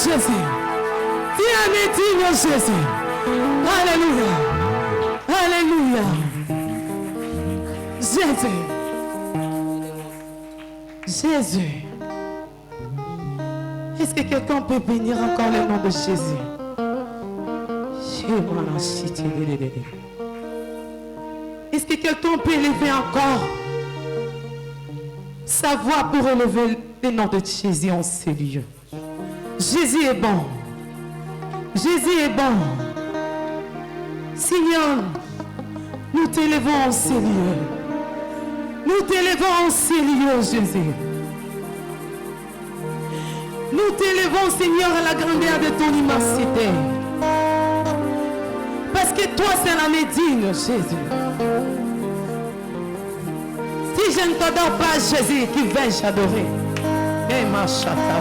Jésus. Tu es digne, Jésus. Alléluia. Alléluia. Jésus. Jésus. Est-ce que quelqu'un peut bénir encore le nom de Jésus? Est-ce que quelqu'un peut élever encore sa voix pour élever le nom de Jésus en ces lieux? Jésus est bon. Jésus est bon. Seigneur, nous t'élevons en ces lieux. Nous t'élevons en ces lieux, Jésus. Nous t'élevons, Seigneur, à la grandeur de ton immensité. Parce que toi, c'est la médine, Jésus. Si je ne t'adore pas, Jésus, qui vais-je adorer? Et ma chata,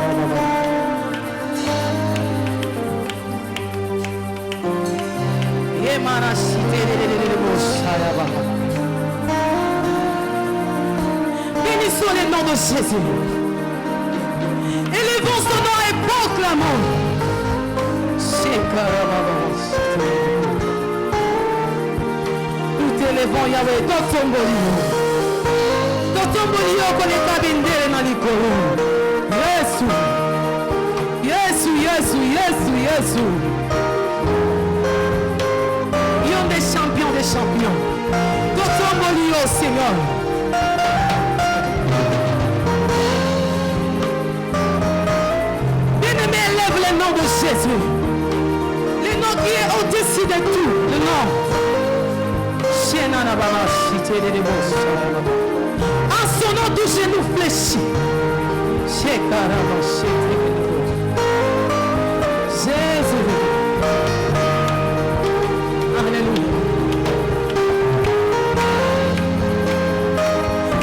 bénissons le nom de Jésus. Élevons son nom et proclamons. Nous t'élevons, Yahweh, dans ton bolio. Dans ton bolio, qu'on est cabindé dans l'icône. Jésus, Jésus, Jésus, Jésus. Des champions. Dans ton bolio, Seigneur. Bien-aimé, élève le nom de Jésus. Le nom qui est au-dessus de tout. Le nom. En son nom, tout genou fléchit. Jésus. Alléluia.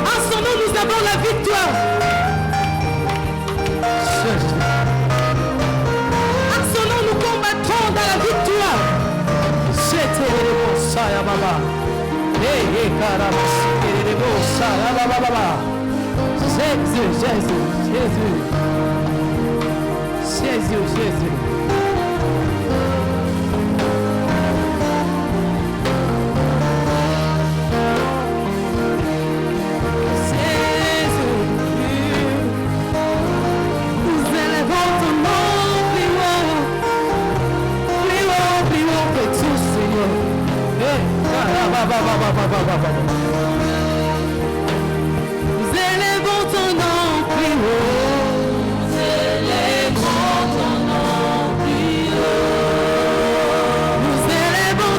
En son nom, nous avons la victoire. En son nom, nous combattrons dans la victoire. C'était le bon Saya Baba. Hey, Karamasi, le bon Saya Baba. Jésus, Jésus, Jésus. Jésus, Jésus. Nous élevons ton nom plus haut. Nous élevons ton nom plus haut. Nous élevons ton nom plus haut. Nous élevons ton nom plus haut. Nous élevons.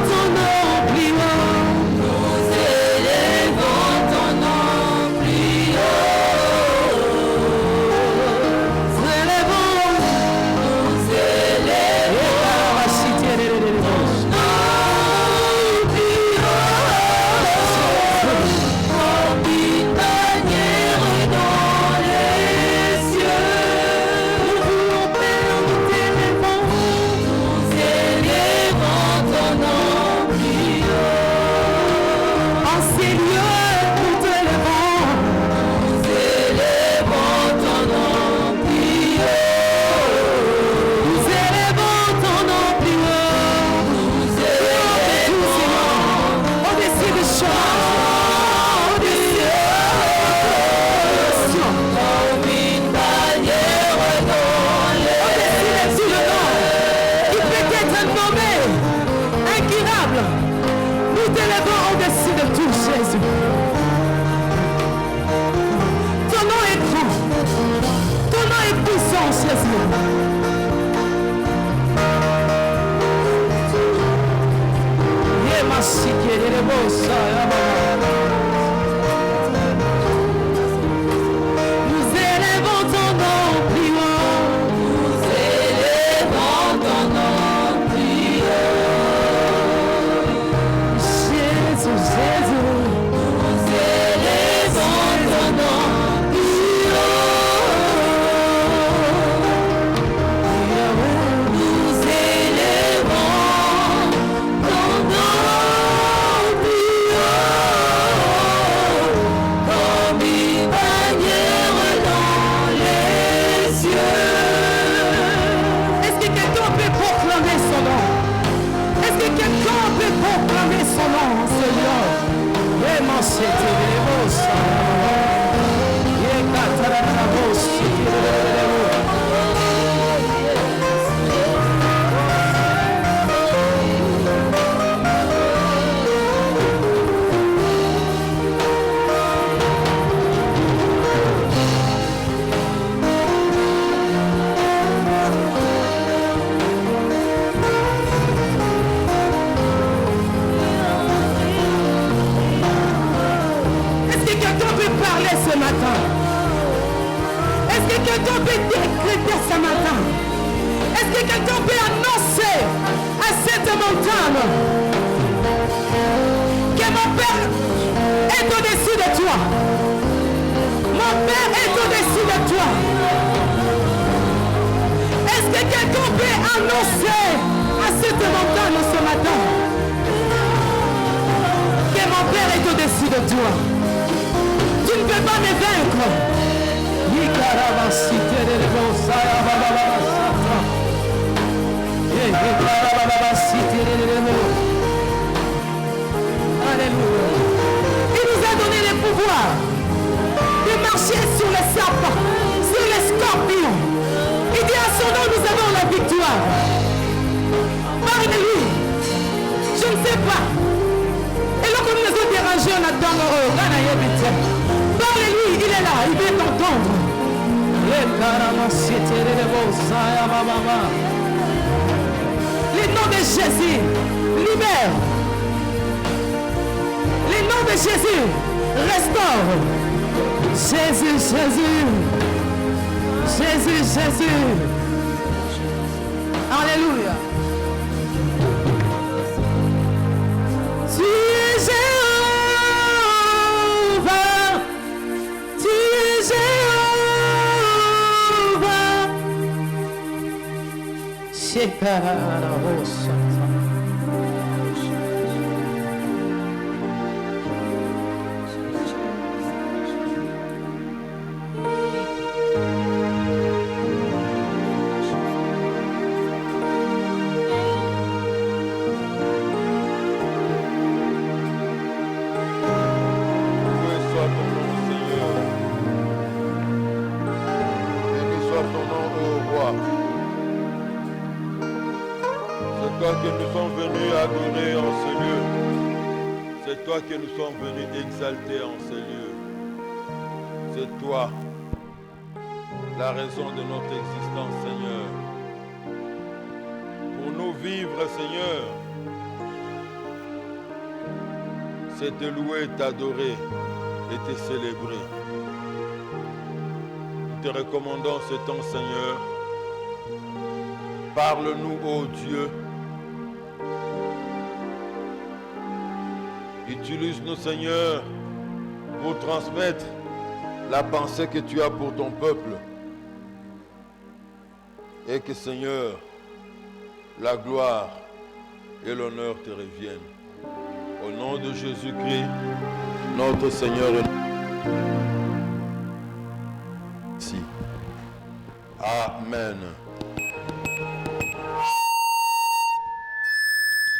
ce matin? Est-ce que quelqu'un peut décréter ce matin? Est-ce que quelqu'un peut annoncer à cette montagne que mon Père est au-dessus de toi? Mon Père est au-dessus de toi. Est-ce que quelqu'un peut annoncer à cette montagne ce matin que mon Père est au-dessus de toi? Tu ne peux pas me vaincre. Alléluia. Il nous a donné le pouvoir de marcher sur les serpents, sur les scorpions. Il dit à son nom, nous avons la victoire. Parle de lui. Je ne sais pas. Et là, comme nous avons dérangé, on a dans parle-lui, il est là, il veut t'entendre. Le nom de Jésus libère. Le nom de Jésus restaure. Jésus, Jésus. Jésus, Jésus. Alléluia. Tu es Jéhovah. Tu es Jéhovah. Shekararosa. Que nous sommes venus exalter en ces lieux. C'est toi la raison de notre existence, Seigneur. Pour nous vivre, Seigneur, c'est te louer, t'adorer et te célébrer. Nous te recommandons ce temps, Seigneur. Parle-nous, ô Dieu. Utilise-nous, Seigneur, pour transmettre la pensée que tu as pour ton peuple. Et que, Seigneur, la gloire et l'honneur te reviennent. Au nom de Jésus-Christ, notre Seigneur et merci. Amen.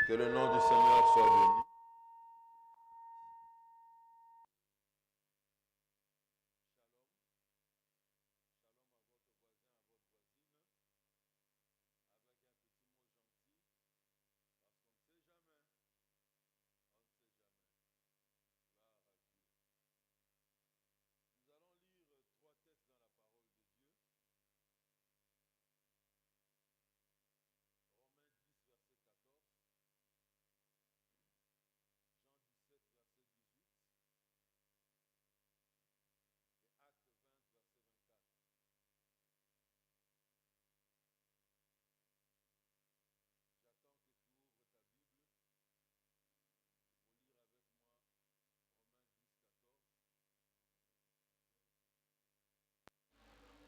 Que le nom du Seigneur soit béni.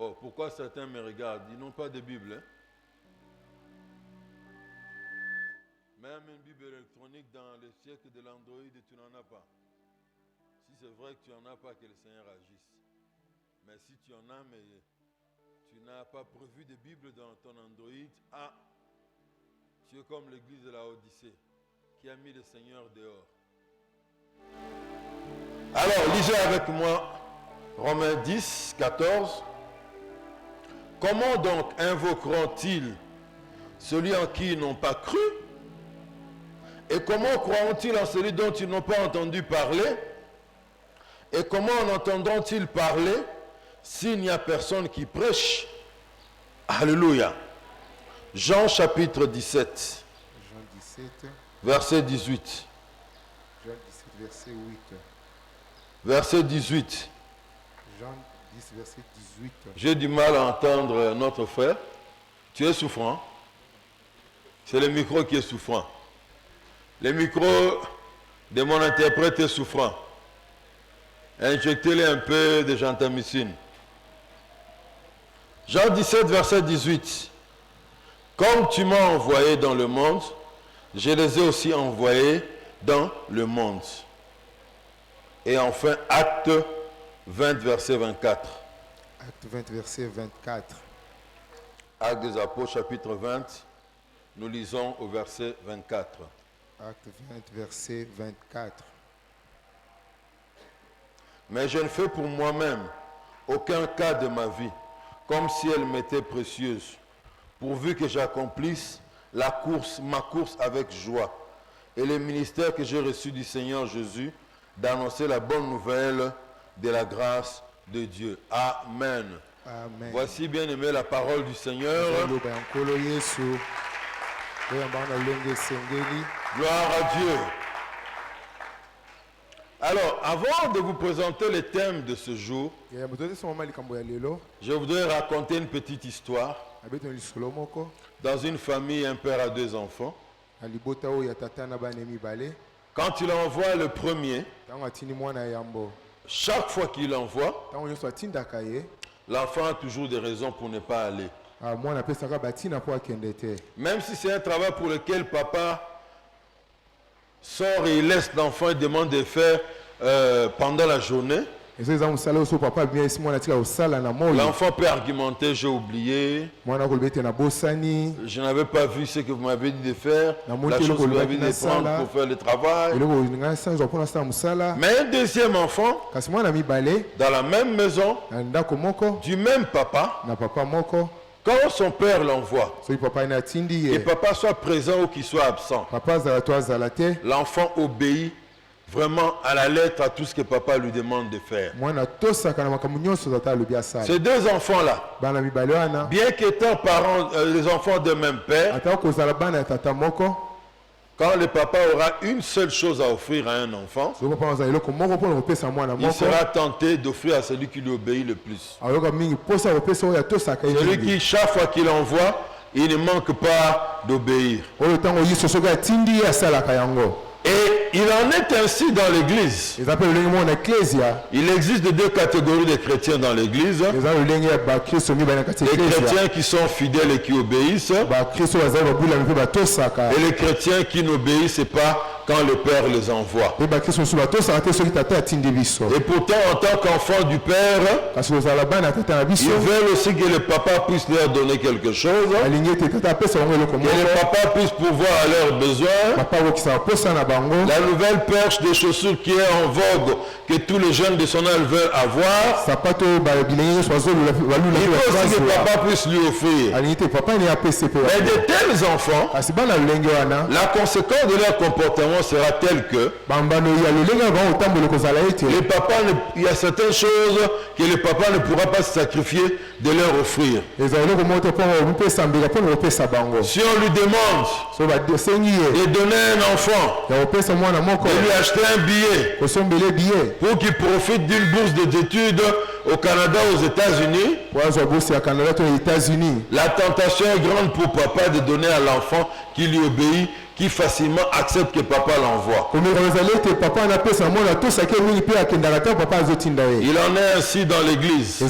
Oh, pourquoi certains me regardent? Ils n'ont pas de Bible. Hein? Même une Bible électronique dans le siècle de l'Android, tu n'en as pas. Si c'est vrai que tu n'en as pas, que le Seigneur agisse. Mais si tu en as, mais tu n'as pas prévu de Bible dans ton Android, tu es comme l'église de la Odyssée qui a mis le Seigneur dehors. Alors, lisez avec moi Romains 10, 14. Comment donc invoqueront-ils celui en qui ils n'ont pas cru? Et comment croiront-ils en celui dont ils n'ont pas entendu parler? Et comment en entendront-ils parler s'il n'y a personne qui prêche? Alléluia. Jean chapitre 17. Jean 17. Verset 18. Jean 17, verset 8. Verset 18. 10, verset 18. J'ai du mal à entendre notre frère. Tu es souffrant. C'est le micro qui est souffrant. Le micro de mon interprète est souffrant. Injectez-le un peu de gentamicine. Jean 17, verset 18. Comme tu m'as envoyé dans le monde, je les ai aussi envoyés dans le monde. Et enfin, Acte 20, verset 24. Acte 20, verset 24. Acte des Apôtres, chapitre 20, nous lisons au verset 24. Acte 20, verset 24. Mais je ne fais pour moi-même aucun cas de ma vie, comme si elle m'était précieuse, pourvu que j'accomplisse ma course avec joie, et le ministère que j'ai reçu du Seigneur Jésus, d'annoncer la bonne nouvelle de la grâce de Dieu. Amen. Amen. Voici, bien aimé, la parole du Seigneur. Gloire à Dieu. Alors, avant de vous présenter le thème de ce jour, je voudrais raconter une petite histoire. Dans une famille, un père a 2 enfants. Quand il envoie le premier, chaque fois qu'il envoie, l'enfant a toujours des raisons pour ne pas aller. Même si c'est un travail pour lequel papa sort et il laisse l'enfant et demande de faire pendant la journée, l'enfant peut argumenter, j'ai oublié, je n'avais pas vu ce que vous m'avez dit de faire, la chose que vous m'avez dit de prendre pour faire le travail. Mais un deuxième enfant, dans la même maison, du même papa, quand son père l'envoie, et papa soit présent ou qu'il soit absent, l'enfant obéit vraiment à la lettre à tout ce que papa lui demande de faire. Ces 2 enfants-là, bien qu'étant parents, les enfants de même père, quand le papa aura une seule chose à offrir à un enfant, il sera tenté d'offrir à celui qui lui obéit le plus. Celui qui, chaque fois qu'il envoie, il ne manque pas d'obéir. Et il en est ainsi dans l'église. Il existe 2 catégories de chrétiens dans l'église. Les chrétiens qui sont fidèles et qui obéissent. Et les chrétiens qui n'obéissent pas quand le Père les envoie. Et pourtant, en tant qu'enfant du Père, ils veulent aussi que le papa puisse leur donner quelque chose. Que le papa puisse pourvoir à leurs besoins. La nouvelle perche de chaussures qui est en vogue, que tous les jeunes de son âge veulent avoir, il faut aussi que le papa puisse lui offrir. Mais de tels enfants, la conséquence de leur comportement sera telle que il y a certaines choses que le papa ne pourra pas se sacrifier de leur offrir. Si on lui demande de donner un enfant, de lui acheter un billet pour qu'il profite d'une bourse d'études au Canada, aux États-Unis, la tentation est grande pour papa de donner à l'enfant qui lui obéit, qui facilement accepte que papa l'envoie. Il en est ainsi dans l'église.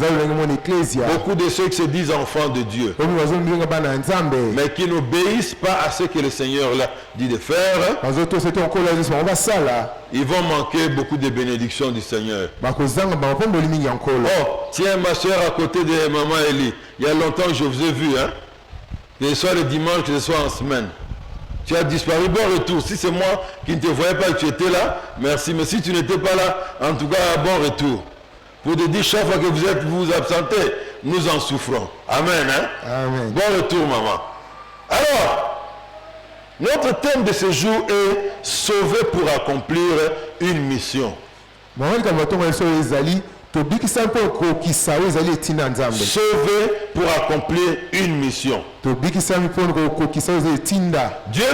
Beaucoup de ceux qui se disent enfants de Dieu, mais qui n'obéissent pas à ce que le Seigneur leur dit de faire, ils vont manquer beaucoup de bénédictions du Seigneur. Oh, tiens, ma soeur à côté de maman Elie, il y a longtemps que je vous ai vu, hein? Que ce soit le dimanche, que ce soit en semaine. Tu as disparu, bon retour. Si c'est moi qui ne te voyais pas que tu étais là, merci. Mais si tu n'étais pas là, en tout cas, bon retour. Pour te dire, chaque fois que vous vous absentez, nous en souffrons. Amen, hein? Amen. Bon retour, maman. Alors, notre thème de ce jour est « Sauver pour accomplir une mission ». Sauver pour accomplir une mission. Dieu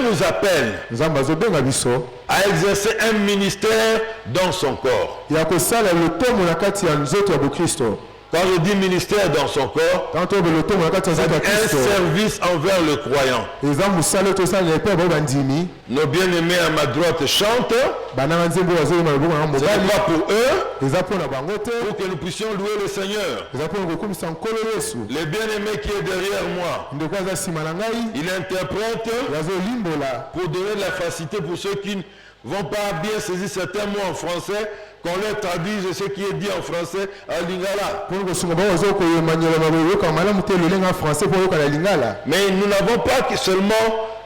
nous appelle à exercer un ministère dans son corps. Quand je dis ministère dans son corps, Quand on veut le tour, on a c'est un service envers le croyant. les hommes salent tout ça, les pères vont bandimi. Nos bien-aimés à ma droite chantent. Banana nzembo wazo ma bongo Ce mobali. n'est pas pour eux, Les apôtres na bangote. pour que nous puissions louer le Seigneur. Les apôtres ko kumisa nkolo Yesu. Le bien-aimé qui est derrière moi, Ndeko za sima na ngai. il interprète Yazo limbola. pour donner de la facilité pour ceux qui ne vont pas bien saisir certains mots en français, qu'on leur traduise ce qui est dit en français à Lingala. Pour ko sunga ba wazo ko yemanyela ba yo ka malamu te le lenga français pour yo ka lingala. Mais nous n'avons pas que seulement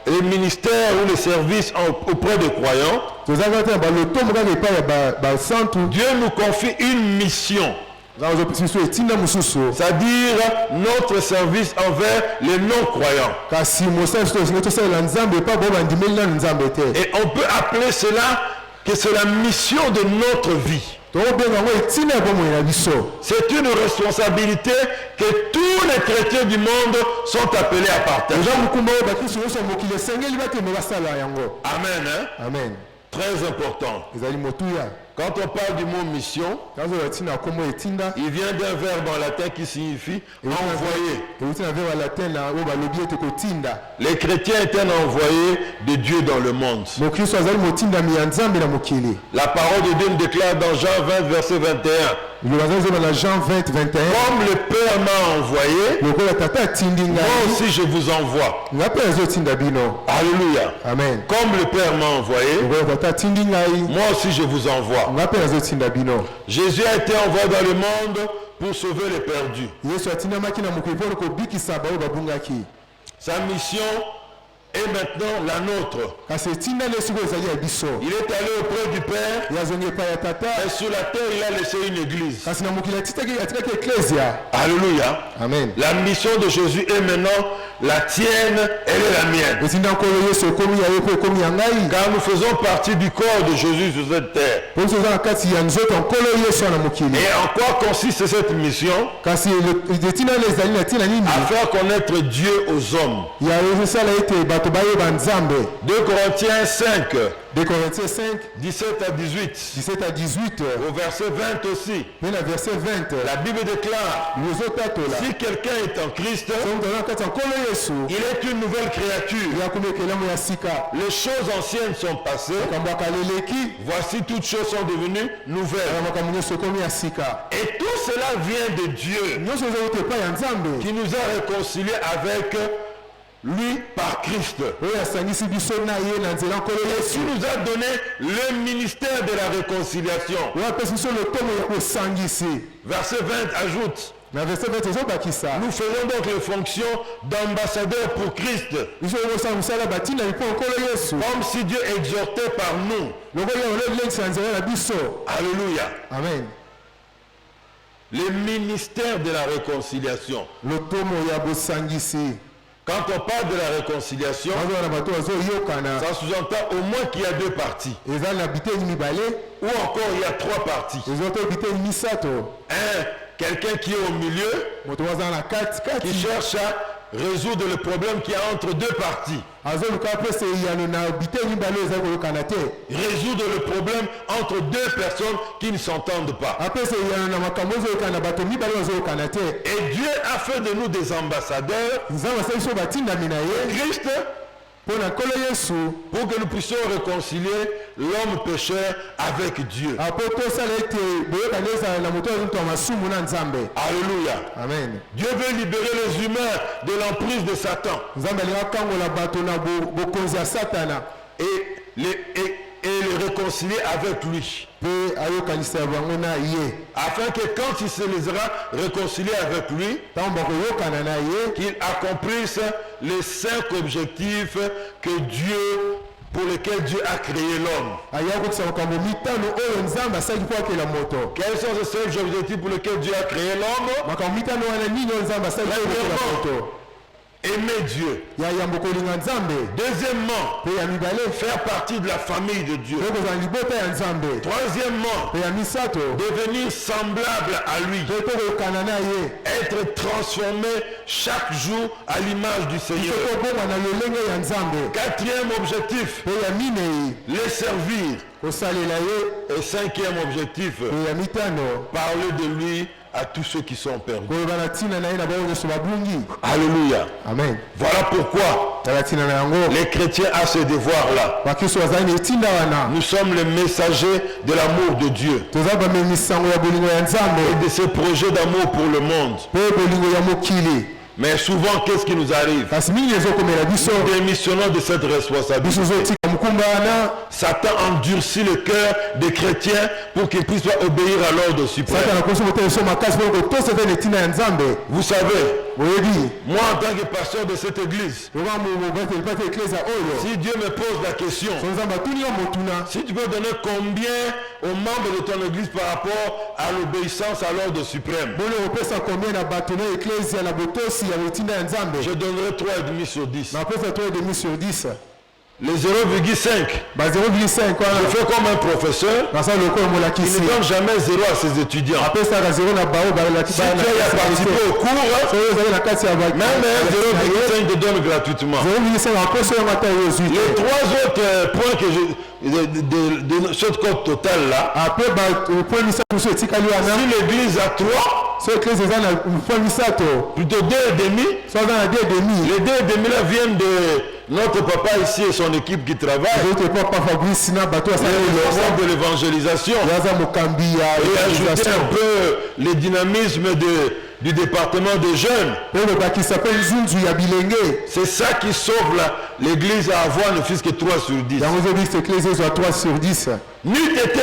les ministères ou les services auprès des croyants. Tozanga te ba le tomo ka pa ya ba santu. Dieu nous confie une mission, Zazo pisiso etinda mususu. c'est-à-dire notre service envers les non-croyants. Kasi mosa sto singa to sa la nzambe pa bo bandimeli na nzambe te. Et on peut appeler cela que c'est la mission de notre vie. To benga ngo etinda bo mo na biso. C'est une responsabilité que tous les chrétiens du monde sont appelés à partager. Déjà mukumba ba kisu so mokile sengeli ba te me basala yango. Amen. Hein? Amen. Très important. Ezali motuya. Quand on parle du mot mission, Kazo etinda komo etinda. il vient d'un verbe en latin qui signifie envoyer. Etina vers latin na o ba lobi ete ko tinda. Les chrétiens étaient envoyés de Dieu dans le monde. Mokristo azali motinda mi ya nzambe na mokili. La parole de Dieu nous déclare dans Jean 20, verset 21. Le bazali zo na Jean 20 21. Comme le Père m'a envoyé, Lokola tata tindi moi ngai. aussi je vous envoie. Ngape zo tinda bino. Alléluia. Amen. Comme le Père m'a envoyé, Lokola tata tindi ngai. moi aussi je vous envoie. Ngape zo tinda bino. Jésus a été envoyé dans le monde pour sauver les perdus. Yesu atinda makina mokili po ko bikisa ba o babungaki. Sa mission est maintenant la nôtre. Kasi etinda lesuko ezali ya biso. Il est allé auprès du Père Yazongi pa ya tata. et sur la terre il a laissé une église. Kasi na mokili atikaki ecclesia. Alléluia. Amen. La mission de Jésus est maintenant la tienne, elle est la mienne. Etinda nkolo Yesu ekomi ya ye po ekomi ya ngai. Car nous faisons partie du corps de Jésus sur cette terre. Po zo za kati ya nzoto nkolo Yesu na mokili. Et en quoi consiste cette mission? Kasi etinda ezali na tina nini? À faire connaître Dieu aux hommes. Ya esala ete bato bayeba nzambe. 2 Corinthiens 5, 2 Corinthiens 5, 17 à 18. 17 à 18. Au verset 20 aussi. Mais la verset 20. La Bible déclare, Nous autres là. si quelqu'un est en Christ, Il il est une nouvelle créature. Les choses anciennes sont passées. Voici toutes choses sont devenues nouvelles. Et tout cela vient de Dieu qui nous a réconciliés avec lui par Christ. Et qui nous a donné le ministère de la réconciliation. Verset 20 ajoute, nous faisons donc les fonctions d'ambassadeurs pour Christ. Comme si Dieu exhortait par nous. Alléluia. Amen. Le ministère de la réconciliation. Quand on parle de la réconciliation, ça sous-entend au moins qu'il y a deux parties. Ou encore il y a trois parties. Un, quelqu'un qui est au milieu, qui cherche à résoudre le problème qu'il y a entre deux parties. Résoudre le problème entre deux personnes qui ne s'entendent pas. Et Dieu a fait de nous des ambassadeurs de Christ pour que nous puissions réconcilier l'homme pécheur avec Dieu. Alléluia. Amen. Dieu veut libérer les humains de l'emprise de Satan et les réconcilier avec lui. Afin que quand il se les aura réconciliés avec lui, qu'il accomplisse les 5 objectifs que Dieu, pour lesquels Dieu a créé l'homme. Quels sont ces 5 objectifs pour lesquels Dieu a créé l'homme? Aimer Dieu. Deuxièmement, faire partie de la famille de Dieu. Troisièmement, devenir semblable à lui. Être transformé chaque jour à l'image du Seigneur. Quatrième objectif, les servir. Et cinquième objectif, parler de lui à tous ceux qui sont perdus. koloba na ntina na ye na bango nyonso babungi. Alléluia. Amen. Voilà pourquoi tala ntina na yango les chrétiens à ce devoir-là. bakristo bazali na etinda wana Nous sommes les messagers de l'amour de Dieu toza bamemisango ya bolingo ya nzambe et de ce projet d'amour pour le monde. mpe bolingo ya mokili. Mais souvent, qu'est-ce qui nous arrive? kasi mingi ezokomela biso Nous démissionnons de cette biso responsabilité. ezotika mokumba wana. Satan endurcit le cœur des chrétiens pour qu'ils puissent obéir à l'ordre suprême. satana akosi kotala biso makasi mpo kotosa te na etinda ya nzambe. Vous savez, oyebi moi en tant que pasteur de cette église, loka mobateli eklesa oyo si Dieu me pose la question, so nzambe atuni yo motuna si tu peux donner combien aux membres de ton église par rapport à l'obéissance à l'ordre suprême, boni okopesa combien na bato na eklesia na botosi ya etinda ya nzambe. je donnerai 3,5 sur 10. napesa 3,5 sur 10. Les 0,5, ba 0,5 je wana fais comme un professeur, nasa lokola il molakisi ne donne jamais 0 à ses étudiants. apesaka 0 na bao Si tu as participé au cours, soki ozali na kati ya même un 0,5 te donne gratuitement. 0,5 aposo yango ata yo ozwi Les te. 3 autres points que de ce code total là, apres point misato mosusu etikali wana si l'église a 3, so eklese eza na point misato plutôt 2,5, so aza na 2,5 les 2,5 là viennent de notre papa ici et son équipe qui travaille. oyote papa fabrice na bato asali Le elongo responsable de l'évangélisation. aza mokambi ya Et ajouter organisation un peu le dynamisme du département des jeunes. oyo lobakisa mpe nzunzu ya bilenge C'est ça qui sauve l'église à avoir ne fût-ce que 3 sur 10. yango ezobikisa eklese ezwa 3 sur 10. N'eût été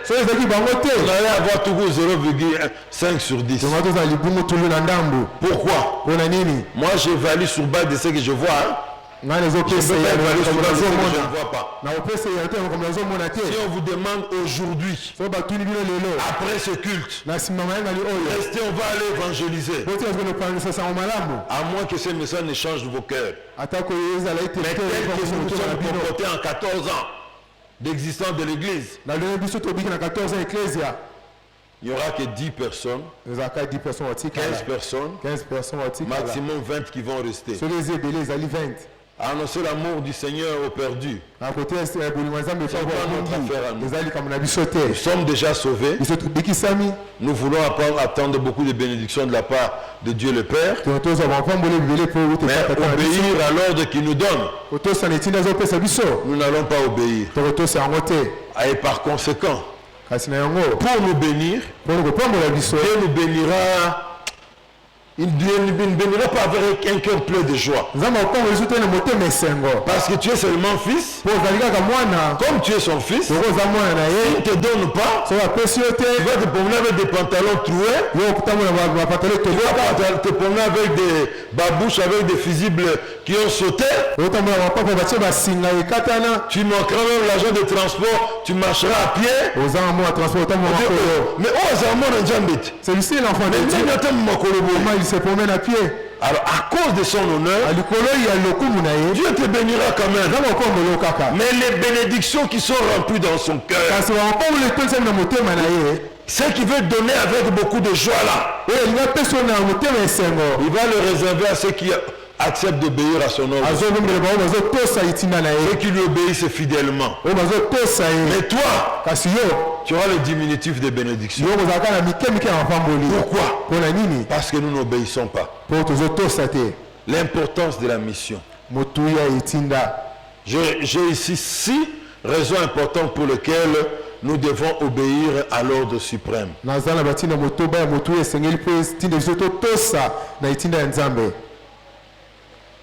so ezalaki bango on te allait avoir toujours 0,5 sur 10. tonga toza na libungu tulu na ndambu. Pourquoi? mpona nini Moi j'évalue sur base de ce que je vois. Hein. ngai Je ne nazopesa peux pas évaluer sur base de ce que je nazomona ne vois pas. na kopesa ya te makambo nazomona te. Si on vous demande aujourd'hui, so batuni bino lelo après ce culte, na nsima mayangani oyo restez, on va aller évangéliser. botika soki nopangisa sango malamu À moins que ce message ne change vos cœurs. atako ezala ete Mais te tel que nous nous na sommes bino comportés en 14 ans d'existence de l'église, nalongi biso tobiki na 14 ans eklesia il n'y aura que 10 personnes, ezalaka 10 personnes 15 batikala personnes, 15 personnes batikala maximum 20 qui vont rester. soki eza ebele ezali 20 À annoncer l'amour du Seigneur aux perdus. na kotia bolingo ya nzambe C'est pas notre affaire à nous. eza likambo na biso te Nous sommes déjà sauvés. biso tobikisami Nous voulons attendre beaucoup de bénédictions de la part de Dieu le Père. tozwa bapamboli ebele mpo Mais totata na biso obéir à l'ordre qu'il nous donne, kotosa na etinda azopesa biso nous n'allons pas obéir. tokotosa yango te Et par conséquent, kasi na yango pour nous bénir, mpona kopambola biso Dieu nous bénira. Il ne bénira pas avec un cœur plein de joie. nzambe akopambola biso te na motema esengo Parce que tu es seulement fils. mpo ozali kaka mwana Comme tu es son fils, soko oza mwana na il ye ne te donne pas. soki apesi yo te Tu vas te promener avec des pantalons troués. yo kotambola bapatale Tu vas toboka pas te promener avec des babouches, avec des fusibles qui ont sauté. otambola bapapa batie basinga ekatana Tu manqueras même l'argent de transport. Tu marcheras à pied. ozanga mwana transport otambola makolo Mais oh, c'est un monde en Djambit. celui-ci l'enfant de Mais Dieu tu n'as pas comment il se promène à pied Alors, à cause de son honneur, à likolo ya lokumu na ye Dieu te bénira quand même. nzambe akombolo kaka Mais les bénédictions qui sont remplies dans son cœur, kasi bakombolo etonisami na motema na ye ce qu'il veut donner avec beaucoup de joie là, oyo alingi apesa yo na motema esengo il va le réserver à ceux qui acceptent d'obéir à son ordre. azobombela bango bazotosa etinda na Ceux ye qui lui obéissent fidèlement. oyo bazotosa ye Mais toi, kasi yo tu auras le diminutif des bénédictions. yo kozalaka na mike mike ya mapamboli Pourquoi? mpona nini Parce que nous n'obéissons pas. mpo tozotosa te L'importance de la mission. motuya etinda J'ai ici 6 raisons importantes pour lesquelles nous devons obéir à l'ordre suprême. naza na batinda motoba ya motuya esengeli mpo etinda biso totosa na etinda ya nzambe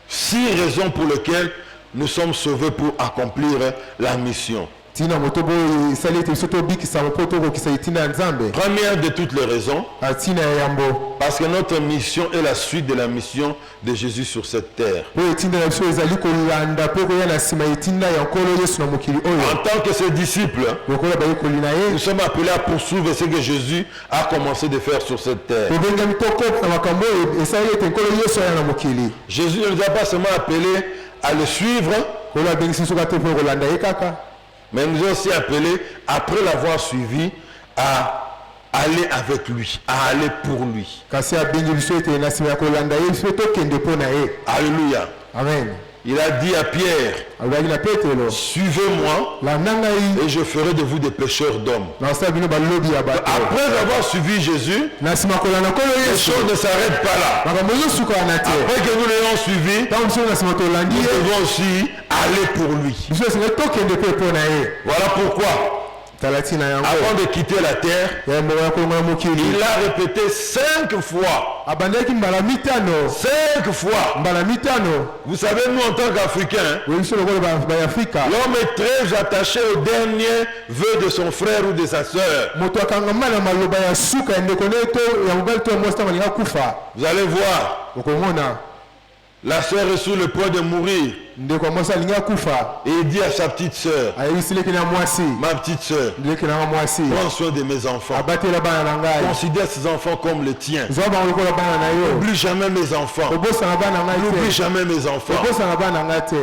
6 raisons pour lesquelles nous sommes sauvés pour accomplir la mission. ntina motoba oyo esali ete biso tobikisama mpo tokokisa etinda ya nzambe Première de toutes les raisons, ntina ya yambo parce que notre mission est la suite de la mission de Jésus sur cette terre. mpo etinda na biso ezali kolanda mpe koya na nsima etinda ya nkolo yesu na mokili En oyo tant que ses disciples, lokola bayekoli na nous ye sommes appelés à poursuivre ce que Jésus a commencé de faire sur cette terre. tobengami tokoka makambo oyo esali ete nkolo yesu aya na mokili Jésus ne nous a pas seulement appelés à le suivre, nkolo abengisi soka te mpo kolanda ye kaka mais nous a aussi appelés, après l'avoir suivi, à aller avec lui, à aller pour lui. kasi abengi biso ete na nsima ya kolanda ye biso tokende mpo na ye Alléluia. amen Il a dit à Pierre, alobaki na Petelo suivez-moi landa ngai et je ferai de vous des pêcheurs d'hommes. nasala bino balobi ya bato. Après avoir suivi Jésus, na nsima kolanda nkolo les Yesu choses ne s'arrêtent pas là. makambo ezosukana te. Après que nous l'ayons suivi, ntango biso na nsima tolandi nous ye devons aussi aller pour lui. biso esengi tokende mpe mpo na ye. Voilà pourquoi, tala ntina yango avant de quitter la terre, ya mboka ya kolonga na mokili il a répété 5 fois. abandaki mbala mitano 5 fois. mbala mitano. Vous savez, nous en tant qu'Africains, oyo biso lokola bayafrika l'homme est très attaché au dernier vœu de son frère ou de sa sœur. moto akangama na maloba ya suka ya ndeko ne to ya mobali to ya mwasi ntango alinga kufa. Vous allez voir, okomona la sœur est sur le point de mourir. ndeko ya mwasi alinga kufa Et il dit à sa petite sœur, ayebisileki na mwasi ma petite sœur, ndeki nanga mwasi prends soin de mes enfants. abatela bana na ngai Considère ces enfants comme les tiens. zwa bango lokola bana na yo. N'oublie jamais mes enfants. obosana bana na ngai N'oublie te jamais mes enfants. obosana bana na ngai te.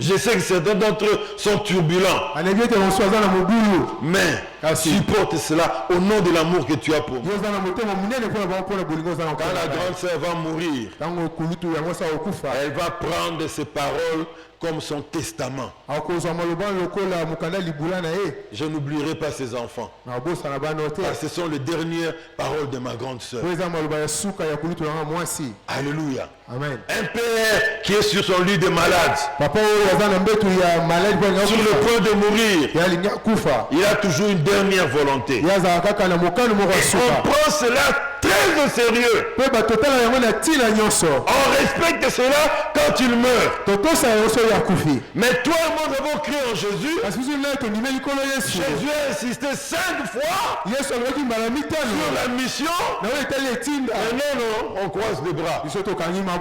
Je sais que certains d'entre eux sont turbulents, anayebi ete mosu aza na mobulu mais Merci. supporte cela au nom de l'amour que tu as pour moi. yo oza na motema monene mpona bango mpona bolingo oza na Quand la grande sœur va mourir, ntango kulutu yango asa okufa elle va prendre ces paroles comme son testament. akozwa maloba lokola mokanda libula na ye Je n'oublierai pas ces enfants. na obosana bana te. Car ce sont les dernières paroles de ma grande sœur. oyo eza maloba ya suka ya kulutu yanga mwasi. Alléluia. Amen. Un père qui est sur son lit de malade, papa oyo aza na mbetu ya maladi mpo alinga sur le kufa point de mourir, ye alingi akufa il a toujours une dernière volonté. ye azalaka kaka na mokano moko ya On suka prend cela très au sérieux. mpe batotala yango na ntina nyonso On respecte cela quand il meurt. totosa yango so oyo akufi. Mais toi et moi, nous avons cru en Jésus. kasi biso naye tondime likolo yesu Jésus a insisté 5 fois yesu alobaki mbala sur mitano la mission. na oyo etali etinda Et non, on croise les bras. biso tokangi maboko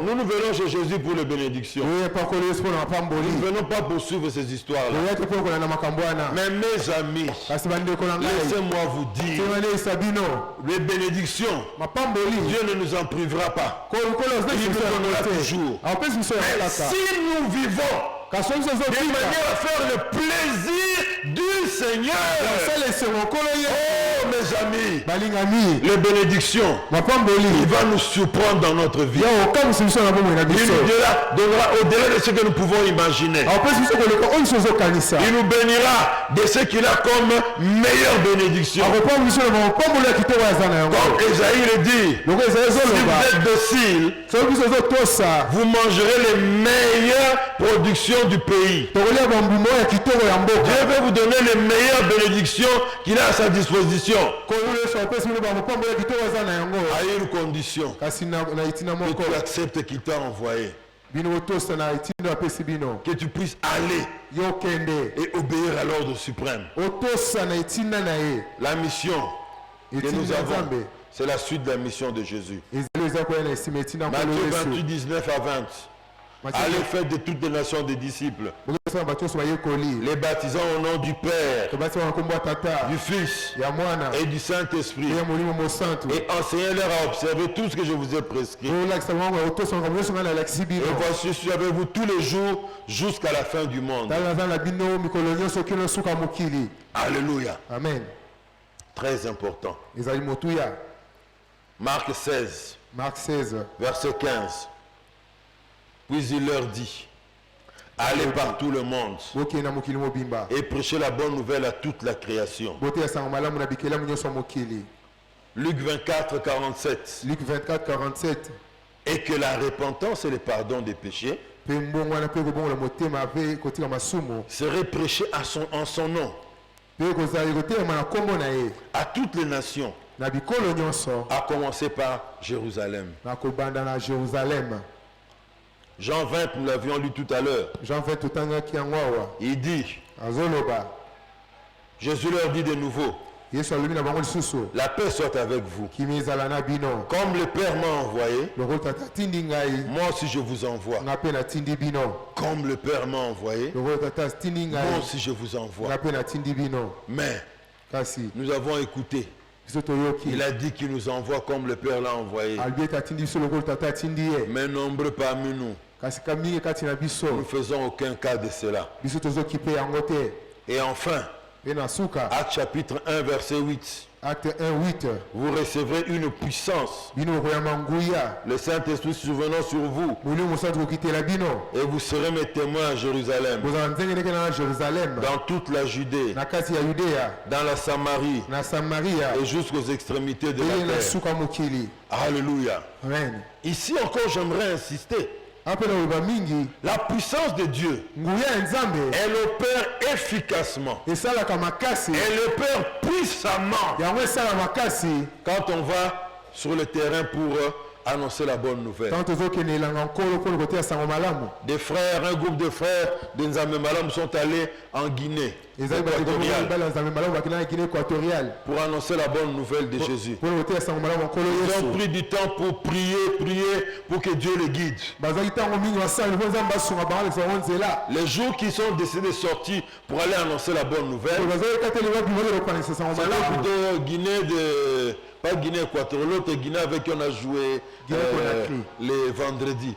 Nous venons chez Jésus pour les bénédictions. oyo epakolo yesu mpo na mapamboli Nous ne venons pas poursuivre ces histoires-là. oyo te mpo kolanda makambo wana. Mais mes amis, kasi bandeko na ngai laissez-moi vous dire, temaneyisa bino les bénédictions, mapamboli Dieu ne nous en privera pas. kolokolo Il ozopesa nous donnera yango te toujours. apesi biso yango Mais kaka si nous vivons kasi biso de ozofika manière à faire le plaisir du Seigneur, osala esengo nkolo ye oh mes amis, balingami les bénédictions, mapamboli il va nous surprendre dans notre vie. ya okamwisa biso na bomoi na Il biso nous donnera au-delà de ce que nous pouvons imaginer. apesi biso koleka oyo biso ozokanisa Il nous bénira de ce qu'il a comme meilleure bénédiction. akopamba biso na mapamboli ya kitoko aza na yango Comme Esaïe le dit, loko ezali si ezoloba vous êtes docile, soki biso ezotosa vous mangerez les meilleures productions du pays. tokolia bambuma oyo ya kitoko ya mboka Dieu veut vous donner les meilleures bénédictions qu'il a à sa disposition. koyo yesu apesi bino bamapamboli ya kitoko aza na yango À une condition, kasi na etina que moko tu acceptes qu'il t'a envoyé. bino botosa na etina apesi bino Que tu puisses aller yo okende et obéir à l'ordre suprême. otosa na etina na ye La mission que nous etina ya avons, nzambe c'est la suite de la mission de Jésus. ezali eza koya na esima etina nkolo Matthieu yesu 28, 19 à 20. Allez, faites de toutes les nations des disciples, bokosala bato nyonso bayekoli les baptisant au nom du Père, tobatisaka na nkombo ya tata du Fils ya mwana et du Saint-Esprit, ya molimo mosantu et enseignez-leur à observer tout ce que je vous ai prescrit. olakisa bango otosa makambo nyonso ngai nalakisi Et bino voici, je suis avec vous tous les jours jusqu'à la fin du monde. tala naza na bino mikolo nyonso kino suka mokili. Alléluia. Amen. Très important. ezali motuya. Marc 16, Marc 16 verset 15. Puis il leur dit, allez par tout le monde bokenda mokili mobimba et prêchez la bonne nouvelle à toute la création. boteya sango malamu na bikelamu nyonso ya mokili. Luc 24, 47. Luc 24 47 Et que la repentance et le pardon des péchés mpe mbongo wana mpe kobongola motema mpe kotika masumu seraient prêchés en son nom mpe kozala kotelema na nkombo na ye à toutes les nations, na bikolo nyonso à commencer par Jérusalem. na kobanda na Jérusalem. Jean 20, nous l'avions lu tout à l'heure. Jean 20 totangaki yango awa Il dit, azoloba Jésus leur dit de nouveau, yesu alobi na bango lisusu la paix soit avec vous. kimi ezala na bino Comme le Père m'a envoyé, lokola tata atindi ngai moi aussi je vous envoie. nga mpe natindi bino Comme le Père m'a envoyé, lokola tata atindi moi ngai aussi je vous envoie. nga mpe natindi bino. Mais Kasi nous avons écouté. biso toyoki Il a dit qu'il nous envoie comme le Père l'a envoyé. alobi ete atindi biso lokola tata atindi ye Mais nombreux parmi nous, kasi kamingi kati na nous ne biso faisons aucun cas de cela. biso tozoki mpe yango te. Et enfin, Et na suka. Acte chapitre 1, verset 8. Acte 1:8. Vous recevrez une puissance. Bino koyamba nguya. Le Saint-Esprit survenant sur vous. Muli musantu kokitela bino. Et vous serez mes témoins à Jérusalem, Bozala nzengeleke na Jérusalem. dans toute la Judée, Na kati ya Yudea. dans la Samarie Na Samaria. et jusqu'aux extrémités de Et la na terre. suka mokili. Alléluia. Amen. Ici encore, j'aimerais insister. Apela uba mingi. La puissance de Dieu, Nguya nzambe. elle opère efficacement. Esalaka makasi. Elle opère puissamment Yango esala makasi. quand on va sur le terrain pour annoncer la bonne nouvelle. Tant tozokende elanga nkolo mpo kote ya sango malamu. Des frères, un groupe de frères de Nzambe Malam sont allés en Guinée Ezali bandeko équatoriale mibali ya nzambe malamu bakenda na Guinée équatoriale. pour annoncer la bonne nouvelle de Jésus. Mpo kote ya sango malamu nkolo Ils ont Yesu. pris du temps pour prier pour que Dieu les guide. Bazali ntango mingi basali mpo nzambe asunga bango lekisa bango nzela. Les jours qui sont décidés de sortir pour aller annoncer la bonne nouvelle, Bazali kateli wapi moto lokanisa sango c'est malamu. plutôt Guinée de... Pas Guinée équatoriale, l'autre Guinée avec qui on a joué Guinée-Conakry. les vendredis.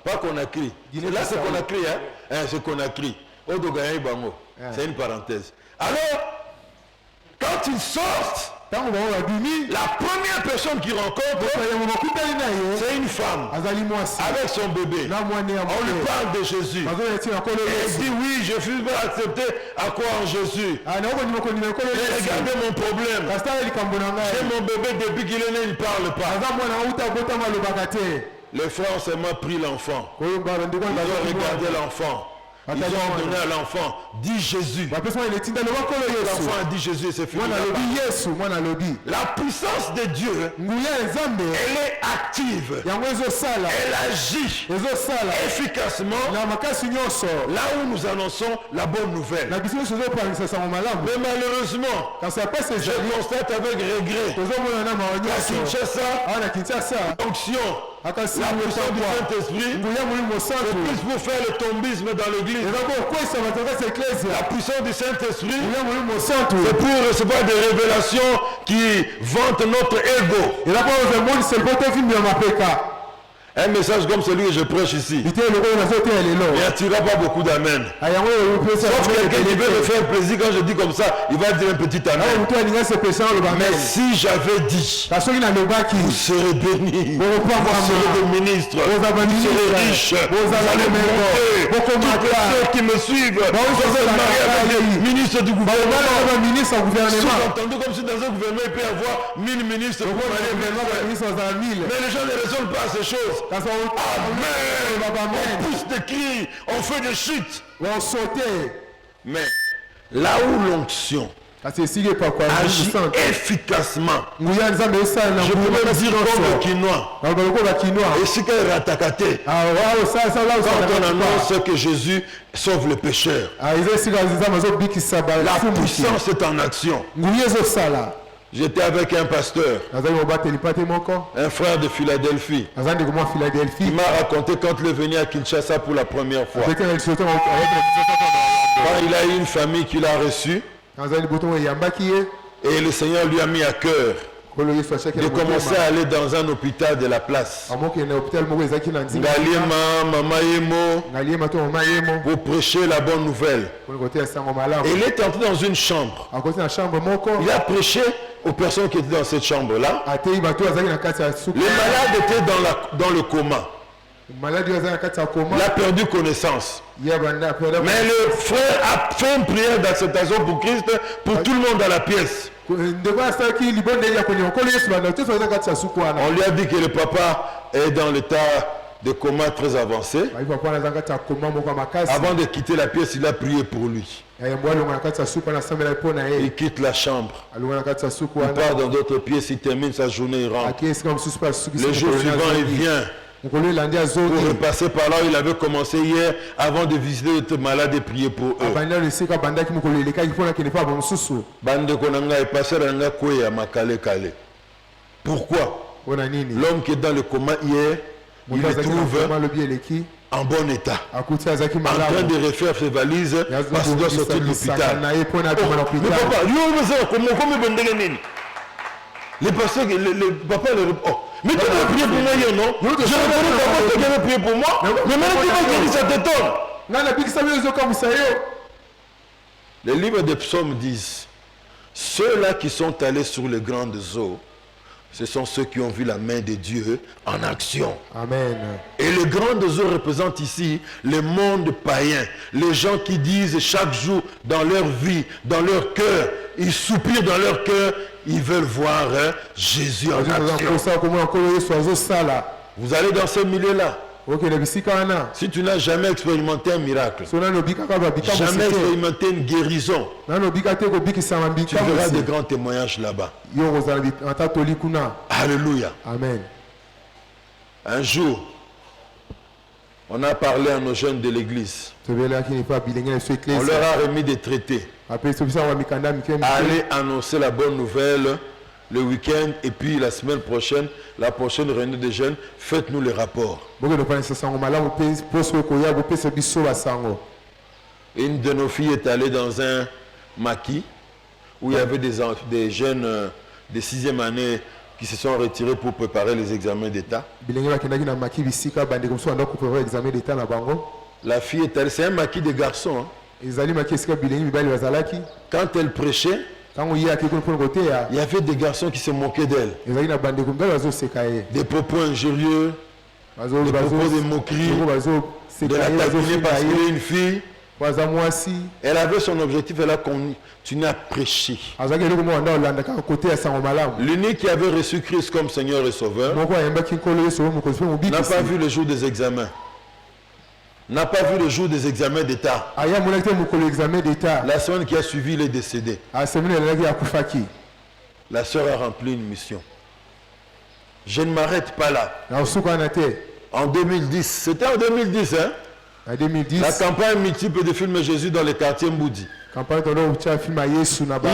Pas Conakry. Guinée Là c'est Bissau. Conakry, hein? C'est Conakry. Odogaye Bango. C'est une parenthèse. Alors, quand ils sortent, Ntango bango babimi. la première personne qu'ils rencontrent, Yango bakutani na ye. c'est une femme Azali mwasi. avec son bébé. Na mwana ya On lui moke. parle de Jésus. Bazali ntina nkolo Et elle Yesu. dit oui, je suis accepté à quoi en Jésus. Naokondima kondima nkolo Et Yesu. regardez mon problème. Kasi tala likambo na J'ai ngai. mon bébé depuis qu'il est né, il ne parle pas. Aza mwana auta abotama alobaka te. Les frères ont seulement pris l'enfant. Oyo bandeko Ils ont bazali regardé mwana. l'enfant. Ils ont donné à l'enfant. Dis Jésus. bapesa mwana etinda loba nkolo Yesu. L'enfant a dit Jésus et c'est fini. Mwana alobi Yesu, mwana alobi. La puissance de Dieu, Nguya ya Nzambe elle est active. yango ezosala. Elle agit Ezosala efficacement na makasi nyonso. là où nous annonçons la bonne nouvelle. Na biso nyonso ezopangisa sango malamu. Mais malheureusement, Kasi apesi je ezali. constate avec regret Tozomona na mawa qu'à nyonso. Kinshasa, Awa na Kinshasa. l'onction, Akasi la puissance du kwa. Saint-Esprit, Nguya molimo santu. plus pour faire le tombisme dans l'église. Eza kokwesa bato kati eklesia. La puissance du Saint-Esprit, Nguya molimo santu. c'est pour recevoir des révélations qui vantent notre ego. Eza po ozemonisa lipoto efimbi ya mapeka. Un message comme celui que je prêche ici, Ite eloko oyo nazoteya il lelo. n'attirera pas beaucoup d'amen. Yango oyo opesa. Sauf quelqu'un qui veut me faire plaisir quand je dis comme ça, il va dire un petit Awa amen. mutu alinga sepesa oloba Mais amen. si j'avais dit, Kasi soki nalobaki. vous serez bénis, vous serez des ministres, vous Bozala serez riches, vous bozala allez lomeko. monter. Toutes Bokomata. les ceux qui me suivent, Bah, vont se bozala marier avec bakali. des ministres du Bana gouvernement. ba ministre ya gouvernement. Sous-entendu comme si dans un gouvernement il peut y avoir 1000 ministres pour marier Gouvernement ba ministre bazala 1000. Mais les gens ne raisonnent pas à ces choses. Kasi Amen. baba On amen. pousse des cris, on fait des chutes. Wasote. Mais là où l'onction Kasi esiki epakwa agit musante. efficacement, Nguya Nzambe esala na je peux nguya même kasi dire comme le nyonso. quinoa, Baloko bakinoa. et si qu'elle est ratakate, Awa osala quand on osala. annonce que Jésus sauve le pécheur, Eza esika Nzambe azobikisa la bafumuki. puissance est en action. Nguya ezosala. J'étais avec un pasteur, Azali mobateli pate moko. un frère de Philadelphie. Aza ndeko mwa Il Philadelphie. m'a raconté quand il est venu à Kinshasa pour la première fois. C'était na lisoto ayete Quand il a eu une famille qu'il a reçue, azali boto eyambaki ye. et le Seigneur lui a mis à cœur Kolo Yesu achaki de commencer à aller dans un hôpital de la place. amoke na hôpital moko ezaki na nzima. Ngaliema, Mama Yemo, Ngalie mato mama yemo. pour prêcher la bonne nouvelle. Kolo kote ya sango malamu. Et il est entré dans une chambre. Akoti na chambre moko. Il a prêché aux personnes qui étaient dans cette chambre-là. Atei bato azali na kati ya suku. Les malades étaient dans le coma. Maladi azali na kati ya koma. Il a perdu connaissance. Ya banda pela. Mais le frère a fait une prière d'acceptation pour Christ, pour tout le monde dans la pièce. Ndeko asalaki libonde ya kwenye kolo Yesu banda toso na kati ya suku wana. On lui a dit que le papa est dans l'état de coma très avancé. Bayi papa na zanga kati ya koma moko makasi. Avant de quitter la pièce, il a prié pour lui. Ya mbwalo na kati ya suku na sambela pona ye. Il quitte la chambre. Alunga na kati ya suku Il wana. part dans d'autres pièces, il termine sa journée, il rentre. Aki comme susu pas suku. Le jour suivant, il vient Nkolo elandi pour azodi. repasser par là où il avait commencé hier avant de visiter les malades et prier pour eux. Abanda lesika bandaki mokolo elekaki mpona kende pa bamosusu. Bandeko na ngai, passer na ngai kweya makale kale. Pourquoi? Mpona nini? L'homme qui est dans le coma hier, il Moto le azalaki na trouve koma lobi eleki. en bon état, Akuti azalaki en train malamu. de refaire ses valises parce qu'il doit sortir de l'hôpital. na ye mpona abima na Le hôpital. papa, lui, on veut comment bendele nini? Le pasteur, le papa, oh, mais tu as prié pour moi hier, non? Je reconnais d'abord que tu avais prié pour moi, mais maintenant tu vas dire que ça t'étonne. Nga na bikisa bino ezokamwisa yo. Les livres des psaumes disent, ceux-là qui sont allés sur les grandes eaux, ce sont ceux qui ont vu la main de Dieu en action. Amen. Et les grandes eaux représentent ici le monde païen. Les gens qui disent chaque jour dans leur vie, dans leur cœur, ils soupirent dans leur cœur, ils veulent voir Jésus en action. Vous allez dans ce milieu-là. Si tu n'as jamais expérimenté un miracle, jamais expérimenté une guérison, tu verras des grands témoignages là-bas. Alléluia. Amen. Un jour, on a parlé à nos jeunes de l'église. On leur a remis des traités. Allez annoncer la bonne nouvelle le week-end et puis la semaine prochaine, la prochaine réunion des jeunes, faites-nous les rapports. Une de nos filles est allée dans un maquis où il y avait des jeunes de 6e année qui se sont retirés pour préparer les examens d'État. La fille est allée, c'est un maquis de garçons. Quand elle prêchait, il y avait des garçons qui se moquaient d'elle. Des propos injurieux, des propos de moquerie, de la taquiner parce qu'elle est une fille. Elle avait son objectif, elle a continué à prêcher. L'unique qui avait reçu Christ comme Seigneur et Sauveur n'a pas vu le jour des examens. N'a pas vu le jour des examens d'État. La semaine qui a suivi, il est décédé. La sœur a rempli une mission. Je ne m'arrête pas là. En 2010, c'était en 2010, hein? En 2010, la campagne multiple de films Jésus dans les quartiers Mboudi.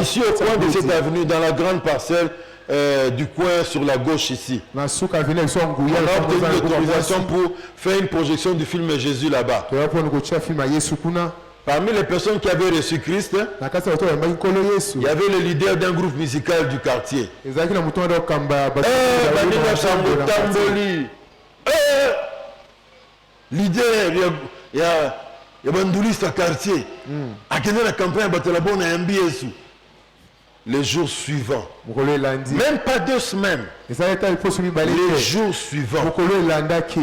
Ici au coin de cette avenue, dans la grande parcelle du coin sur la gauche ici. On a obtenu l'autorisation pour faire une projection du film Jésus là-bas. Parmi les personnes qui avaient reçu Christ, il y avait le leader d'un groupe musical du quartier. Leader, il y a banduliste à quartier. À quelle la campagne Batelabon a MBS. Les jours suivants, même pas 2 semaines, les jours suivants,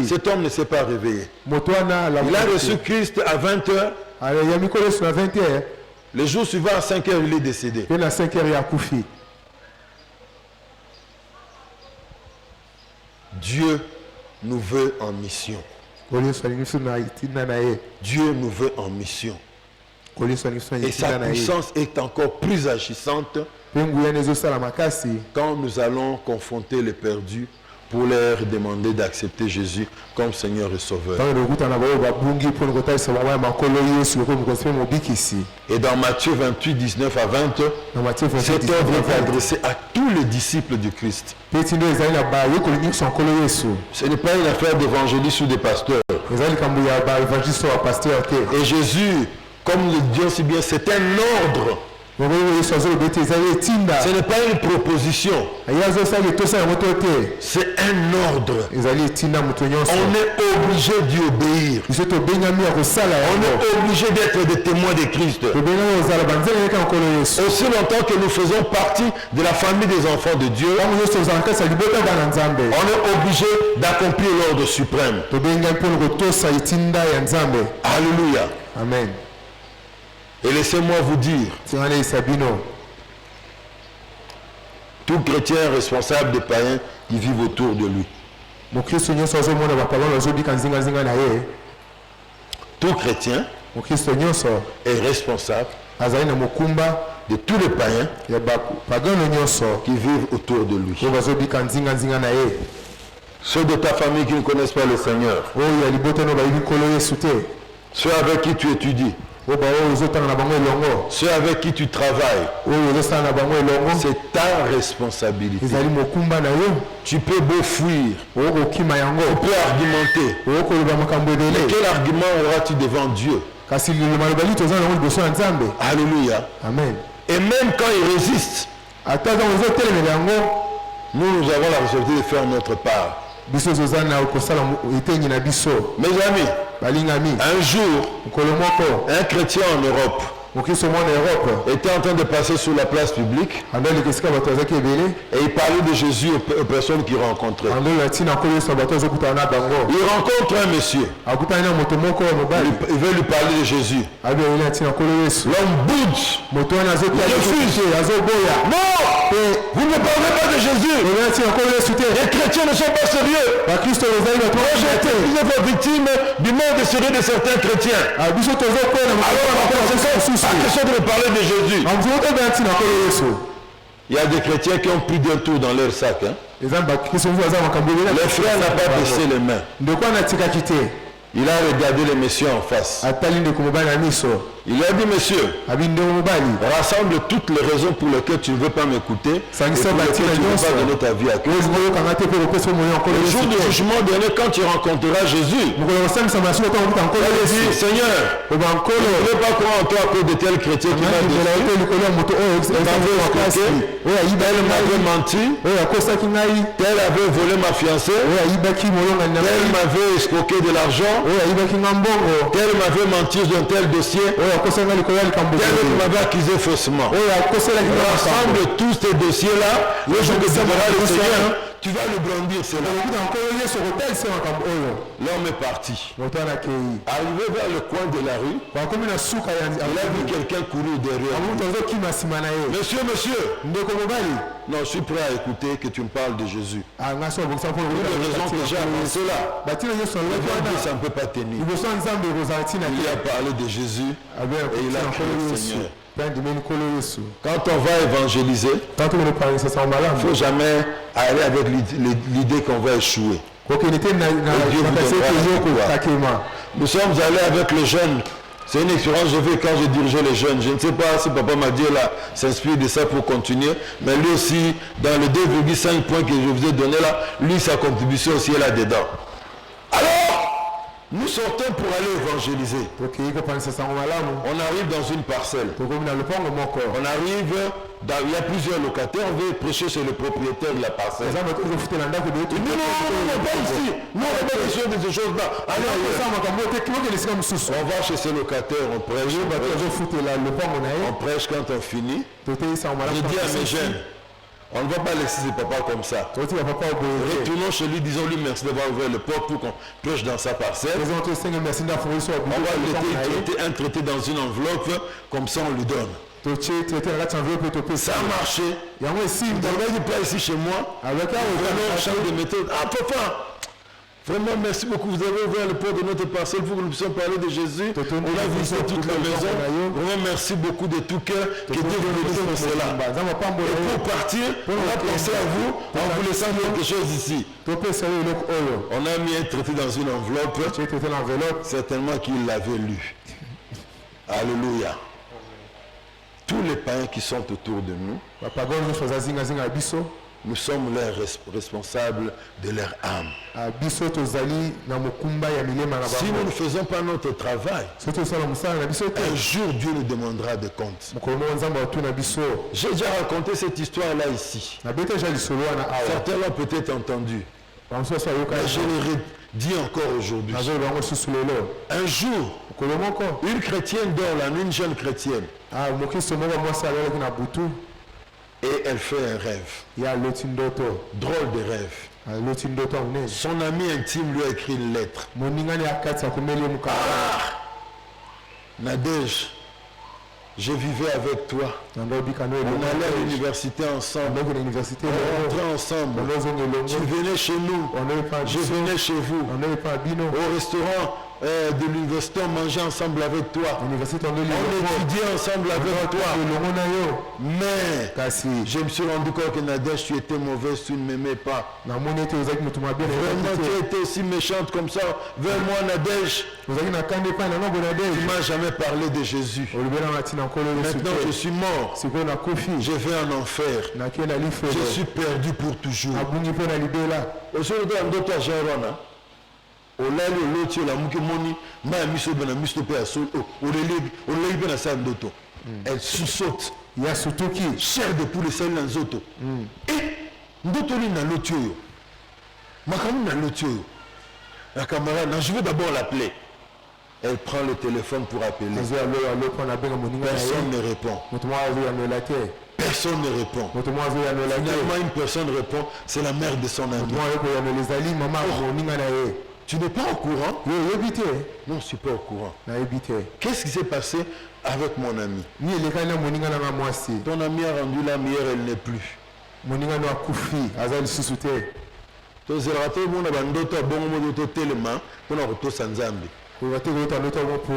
cet homme ne s'est pas réveillé. Il a reçu Christ à 20h. Les jours suivants, à 5h, il est décédé. Dieu nous veut en mission. Dieu nous veut en mission. Et sa puissance est encore plus agissante quand nous allons confronter les perdus pour leur demander d'accepter Jésus comme Seigneur et Sauveur. Et dans Matthieu 28, 19 à 20, cette œuvre est adressée à tous les disciples du Christ. Ce n'est pas une affaire d'évangélistes ou de pasteurs. Et Jésus, comme le dit si bien, c'est un ordre. Ce n'est pas une proposition. C'est un ordre. On est obligé d'y obéir. On est obligé d'être des témoins de Christ. Aussi longtemps que nous faisons partie de la famille des enfants de Dieu, on est obligé d'accomplir l'ordre suprême. Alléluia. Amen. Et laissez-moi vous dire, tout chrétien responsable des païens qui vivent autour de lui. Tout chrétien est responsable de tous les païens qui vivent autour de lui. Ceux de ta famille qui ne connaissent pas le Seigneur, ceux avec qui tu étudies, ceux avec qui tu travailles, c'est ta responsabilité. Tu peux beau fuir, tu peux argumenter, mais quel argument auras-tu devant Dieu? Alléluia. Amen. Et même quand il résiste, nous avons la responsabilité de faire notre part. Mes amis, un jour, un chrétien en Europe mokristo mwana Europe était en train de passer sur la place publique andoleka esika bato azaki ebele et il parlait de Jésus aux personnes qu'il rencontrait. andoleka ntina nkolo yesu na bato azokutana na bango Il rencontre un monsieur. akutani na moto moko ya mobali Il veut lui parler de Jésus. abiyeli na ntina nkolo yesu L'homme boude. moto wana refuse. azoboya Non, vous ne parlez pas de Jésus. oyo na ntina nkolo yesu te Les chrétiens ne sont pas sérieux. bakristo bazali bato Moi, j'ai été plusieurs fois victime du manque de sérieux de certains chrétiens. biso tozokwena Alors, pas question de me parler de Jésus. amuzokotobela ntina nkolo yesu Il y a des chrétiens qui ont plus d'un tour dans leur sac. Hein. eza bakristo mosusu baza makambo ebele Le frère n'a pas baissé les mains. ndeko wana atikaki te Il a regardé les messieurs en face. atali ndeko mobali na miso Il a dit, monsieur, abi ndeko mobali rassemble toutes les raisons pour lesquelles tu ne veux pas m'écouter et pour sangisa lesquelles batina tu ne veux pas nyonso donner ta vie à Christ. oyo zikoyokanga te mpe kopesa moyo ya nkolo Le jour yesu du te jugement dernier, quand tu rencontreras Jésus, mokolo kosambisa masuku otangokuta nkolo il yesu dit, Seigneur, oba nkolo je ne veux pas croire en toi à cause de tel chrétien qui m'a mandimela yo déçu. te likolo ya moto oyo m'avait makasi escroqué, oyo ayiba tel m'avait ngai menti, oyo akosaki ngai tel avait volé ma fiancée, oyo ayibaki molongani na tel ngai m'avait escroqué de l'argent, oyo ayibaki nga mbongo tel m'avait menti sur un tel dossier, oyo akosaki nga likolo ya likambo tel te m'avait accusé faussement. oyo akoselaki nga makambo Rassemble tous ces dossiers-là, le jour que tu verras le Seigneur, tu vas le brandir cela. okuta nkolo yesu okotalisa makambo oyo L'homme est parti. moto wana akei Arrivé vers le coin de la rue, bakomi na suka ya il a vu quelqu'un courir derrière lui. amoto azokima nsima na ye Monsieur, monsieur, ndeko mobali non, je suis prêt à écouter que tu me parles de Jésus. nga so abongisa mpo Pour les raisons que j'ai avancées là, batina nyonso alobaki il wana ça ne peut pas tenir. liboso ya nzambe ekozala ntina Il te a parlé de Jésus. et il a crié le Seigneur. mpe andimeli nkolo yesu Quand on va évangéliser, tanto kolopangisa sango il ne malamu faut jamais aller avec l'idée qu'on va échouer. kokende te na Dieu vous makasi donnera ete la yo victoire. kotakema Nous sommes allés avec les jeunes. C'est une expérience que j'ai fait quand je dirigeais les jeunes. Je ne sais pas si Papa m'a dit là s'inspire de ça pour continuer. Mais lui aussi, dans les 2,5 points que je vous ai donnés là, lui, sa contribution aussi est là-dedans. Alors, nous sortons pour aller évangéliser. tokei kopangisa sango malamu On arrive dans une parcelle. tokomi na lopango moko On arrive, il y a plusieurs locataires. On veut prêcher chez le propriétaire de la parcelle. eza moto ozofutela ndako de Il dit non, pas ici. Nous, on n'a pas besoin de ces choses-là. Allez ailleurs. eza makambo te kibokende esika mosusu On va chez ces locataires, on prêche. bato azofutela lopango na ye On prêche quand on finit. totei sango Je malamu dis à mes jeunes, on ne va pas laisser ses papas comme ça. totika papa oboye Retournons chez lui, disons-lui merci d'avoir ouvert le porte pour qu'on prêche dans sa parcelle. présent tosenge merci ndafungi so On va lopango na ye traiter un traité dans une enveloppe, comme ça on lui donne. totie traité na kati ya enveloppe topesa Ça a marché. yango esimba On va dire pas ici chez moi. avec Vraiment, awa change de méthode. Ah papa, vraiment merci beaucoup. Vous avez ouvert le port de notre parcelle pour que nous puissions parler de Jésus. On a visité toute la maison. Vraiment merci beaucoup de tout cœur. Que Dieu vous bénisse pour cela. Et pour partir, on a pensé à vous en vous laissant quelque chose ici. topesa yo eloko oyo On a mis un traité dans une enveloppe. tie traité na enveloppe Certainement qu'il l'avait lu. Alléluia. Tous les païens qui sont autour de nous, bapagon nyonso bazazingazinga ya biso nous sommes leurs responsables de leur âme. biso tozali na mokumba ya milema na Si nous bango ne faisons pas notre travail, soki tosala mosala na biso te un jour Dieu nous demandera des comptes. mokolo moko nzambe atuna biso J'ai déjà raconté cette histoire-là ici. nabeti eja lisolo wana awa Certains l'ont peut-être entendu. bamosusu Mais ayoka je le redis encore aujourd'hui. nazoloba yango lisusu lelo Un jour, mokolo moko une chrétienne dort là, une jeune chrétienne, mokristo moko mwasi alelaki na butu et elle fait un rêve. ye aloti ndoto Drôle de rêve. aloti ndoto ya monene Son ami intime lui a écrit une lettre. moningani ya kati akomeli ye mokanda Nadège, je vivais avec toi. nandobikano On allait à l'université ensemble. eloko na université On elongo rentrait ensemble. ondozonga elongo Tu venais chez nous. ondoyepa Je biso venais chez vous. ondoyepa bino Au restaurant de l'université, on mangeait ensemble avec toi. université ondoli On étudiait ensemble avec toi. elongo na yo Mais kasi je me suis rendu compte que Nadège, tu étais mauvaise, tu ne m'aimais pas. namoni ete ozalaki moto mabe na Vraiment, yebaki tu te étais aussi méchante comme ça. Vers moi, Nadège. ozalaki na kanda epai na nongo na Tu dege ne m'as jamais parlé de Jésus. olobelanga ntina nkolo yesu Maintenant, je te suis mort. sikoyo nakufi Je vais en enfer. nakei na Je lifelo suis perdu pour toujours. nabungi mpe na libela osoloka ndoto ya jean wana olali oloti olamuki moni ma ya miso na miso mpe oleli mpe na sa ya ndoto elle sous-saute ya sutuki chair de poule esali na nzoto e ndoto nini naloti oyo makambo naloti oyo na camarade na je vais d'abord l'appeler Elle prend le téléphone pour appeler. azwi alo mpona abenga moninga na Personne ye ne répond. moto moko azoyanola te Personne ne répond. moto moko azoyanola te Finalement, une personne répond, c'est la mère de son ami. moto moko aye koyanola ezali mama moninga na ye Tu n'es pas au courant? yo oyebi te Non, je ne suis pas au courant. nayebi te Qu'est-ce qui s'est passé avec mon ami? ni elekani na moninga nanga mwasi Ton ami a rendu l'âme hier, elle n'est plus. moninga no akufi aza lisusu te tozalaka te mona bandoto ya bongo moto totelema mpona kotosa nzambe. koyeba te koyota ndoto yango pour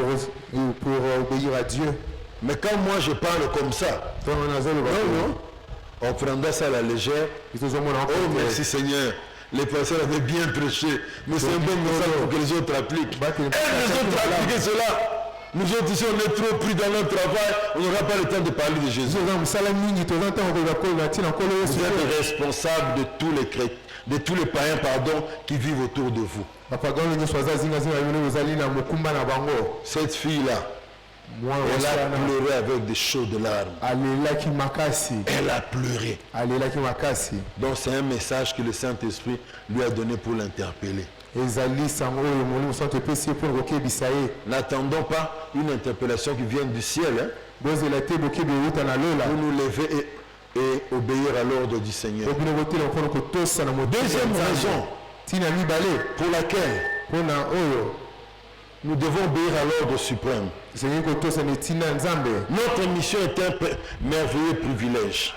obéir à Dieu Mais quand moi je parle comme ça, ntango nazoloba on prendra ça à la légère. tozomona Oh merci Seigneur, les pasteurs avaient bien prêché, mais c'est un bon message pour que les autres appliquent. Et les autres appliquent cela. Nous autres ici, on est trop pris dans notre travail, on n'aura pas le temps de parler de Jésus. Vous êtes responsable de tous les chrétiens, de tous les païens qui vivent autour de vous. Cette fille-là, elle a pleuré avec des chaudes larmes. Elle a pleuré. Donc c'est un message que le Saint-Esprit lui a donné pour l'interpeller. N'attendons pas une interpellation qui vient du ciel, hein, pour nous lever et obéir à l'ordre du Seigneur. Deuxième raison pour laquelle nous devons obéir à l'ordre suprême. Notre mission est un merveilleux privilège.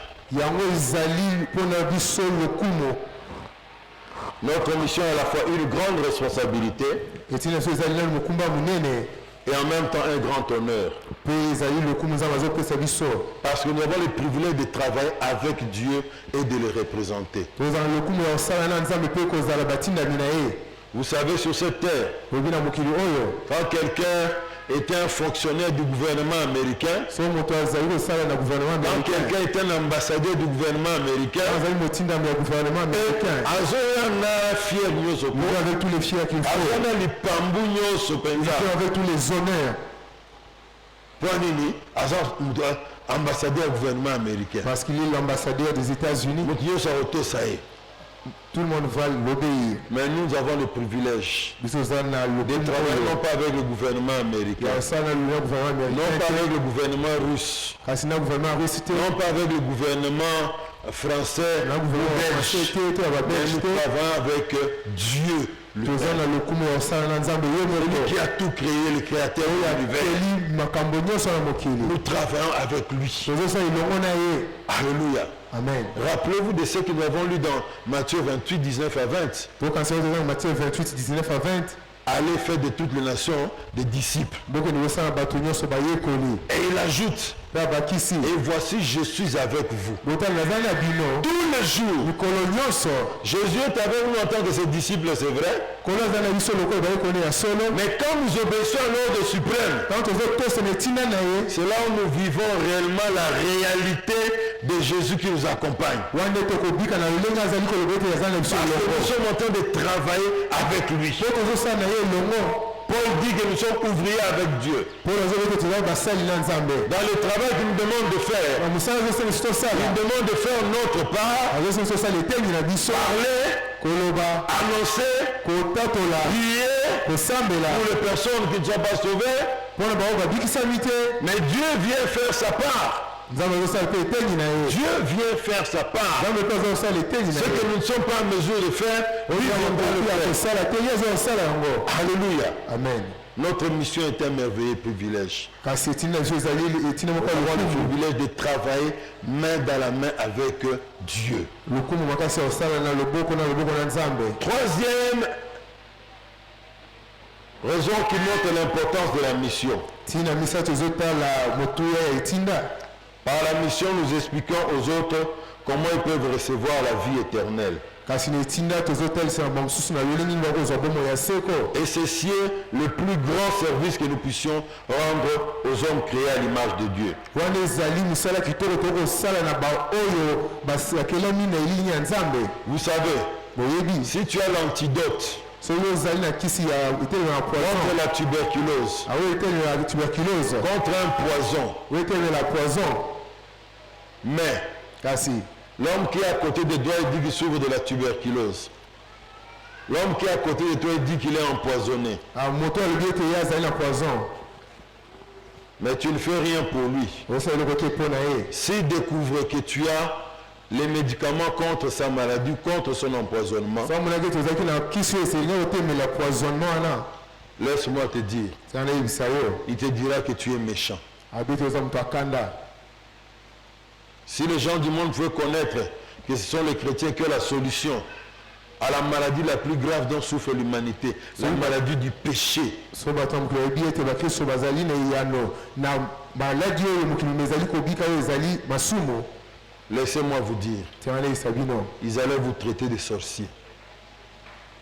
Notre mission est à la fois une grande responsabilité et en même temps un grand honneur. Parce que nous avons le privilège de travailler avec Dieu et de le représenter. Vous savez, sur cette terre, quand quelqu'un était un fonctionnaire du gouvernement américain, quand quelqu'un était un ambassadeur du gouvernement américain, avec tous les fiers qu'il faut, avec tous les honneurs. Ambassadeur du gouvernement américain. Parce qu'il est l'ambassadeur des États-Unis. Tout le monde va l'obéir. Mais nous avons le privilège de travailler non pas avec le gouvernement américain, non pas avec le gouvernement russe, non pas avec le gouvernement français ou belge, mais nous travaillons avec Dieu. Lui qui a tout créé, le créateur de l'univers. Nous travaillons avec lui. Alléluia. Amen. Rappelez-vous de ce que nous avons lu dans Matthieu 28, 19 à 20. Matthieu 28, 19 à 20. Allez faire de toutes les nations des disciples. Et il ajoute, et voici je suis avec vous tous les jours. Jésus est avec nous en tant que ses disciples, c'est vrai. Mais quand nous obéissons à l'ordre suprême, c'est là où nous vivons réellement la réalité de Jésus qui nous accompagne. Parce que nous sommes en train de travailler avec lui. Paul dit que nous sommes ouvriers avec Dieu. Dans le travail qu'il nous demande de faire, il nous demande de faire notre part, parler, annoncer, prier pour les personnes qui ne sont pas sauvées. Mais Dieu vient faire sa part. Dieu vient faire sa part. Ce que nous ne sommes pas en mesure de faire, lui viendra le faire. Alléluia. Amen. Notre mission est un merveilleux privilège. Nous avons le privilège de travailler main dans la main avec Dieu. Troisième raison qui montre l'importance de la mission. Par la mission, nous expliquons aux autres comment ils peuvent recevoir la vie éternelle. Et ceci est le plus grand service que nous puissions rendre aux hommes créés à l'image de Dieu. Vous savez, si tu as l'antidote contre la tuberculose, contre un poison, mais l'homme qui est à côté de toi, il dit qu'il souffre de la tuberculose. L'homme qui est à côté de toi, il dit qu'il est empoisonné. Ah, moto alobi ete ye azali na poison. Mais tu ne fais rien pour lui. Osala eloko te mpo na ye. S'il découvre que tu as les médicaments contre sa maladie, contre son empoisonnement, So amonaki ete ozalaki na kisi oyo eselingi otemela poisonnement wana. laisse-moi te dire, Tika nayebisa yo. il te dira que tu es méchant. Abi ete oza moto akanda. Si les gens du monde pouvaient connaître que ce sont les chrétiens qui ont la solution à la maladie la plus grave dont souffre l'humanité, la maladie du péché, So bato ya mokili bayebi ete bakristo bazali na eyano na maladi oyo mokili ezali kobika oyo ezali masumu. laissez-moi vous dire, Tika nayebisa bino. ils allaient vous traiter de sorciers.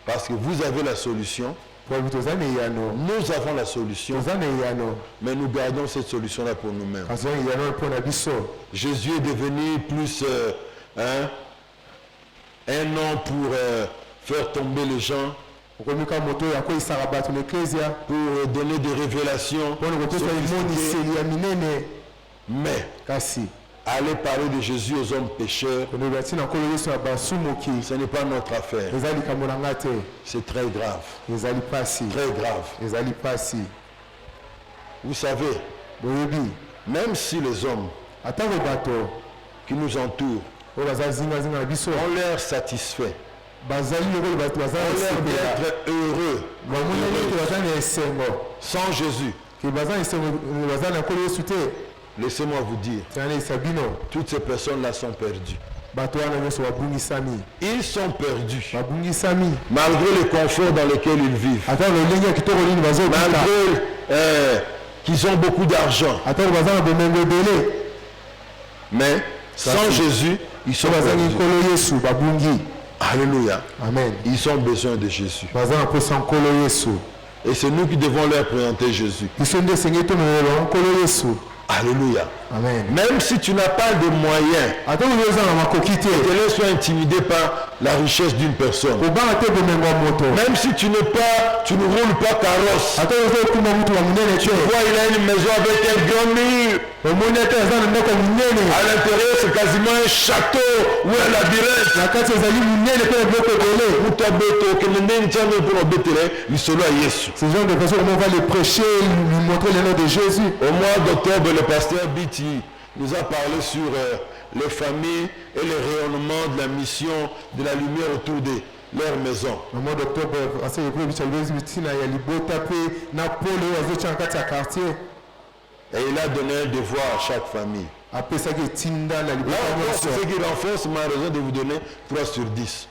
Parce que vous avez la solution, Po abi toza na eyano. nous avons la solution, Toza na eyano. mais nous gardons cette solution-là pour nous-mêmes. Kasi oyo eyano mpo na biso. Jésus est devenu plus un nom pour faire tomber les gens, Okomika moto oyo akoyisaka bato na eklezia. pour donner des révélations. Mpona kopesa emoniseli ya minene. Mais Kasi aller parler de Jésus aux hommes pécheurs, koloba ntina nkolo yesu ya basumuki ce n'est pas notre affaire. eza likambo na nga te. C'est très grave, Ezali pasi. très grave. Ezali pasi. Vous savez, Boyebi même si les hommes atako bato qui nous entourent oyo baza zingazinga na biso ont l'air satisfaits, bazali lokola bato baza ont na l'air esepela d'être heureux bamoneli ete baza na esengo sans Jésus, ke baza na esengo baza na nkolo yesu te. laissez-moi vous dire, tina nayebisa bino toutes ces personnes-là sont perdues. bato wana nyonso babungisami. Ils sont perdus, Babungisami malgré le confort dans lequel ils vivent, ata lolenge ya kitoko nini bazobika malgré qu'ils ont beaucoup d'argent. atako baza na bomengo ebele. Mais sans Jésus, ils sont so bazangi perdus. nkolo yesu babungi. Alléluia. Amen. Ils ont besoin de Jésus. baza na mposa nkolo yesu. Et c'est nous qui devons leur présenter Jésus. biso nde esengeli tomelela bango nkolo yesu. Alléluia. Amen. Même si tu n'as pas de moyens, ata oyo eza na makoki te ne te laisse pas intimider par la richesse d'une personne. kobanga te bomengo ya moto. Même si tu ne roules pas carrosse. ata oyo eza okuma mutu ya monene te. Vois, il a une maison avec un grand mur. omoni ate aza na ndako monene. À l'intérieur, c'est quasiment un château ou un labyrinthe. na kati ezali monene mpe na biloko ebele. Ce genre de personnes, on va les prêcher, lui montrer le nom de Jésus. Au mois d'octobre, le pasteur Biti nous a parlé sur les familles et les rayonnements de la mission de la lumière autour de leur maison. Au mois d'octobre, Et il a donné un devoir à chaque famille. Là, c'est ce qui renforce ma raison de vous donner 3 sur 10.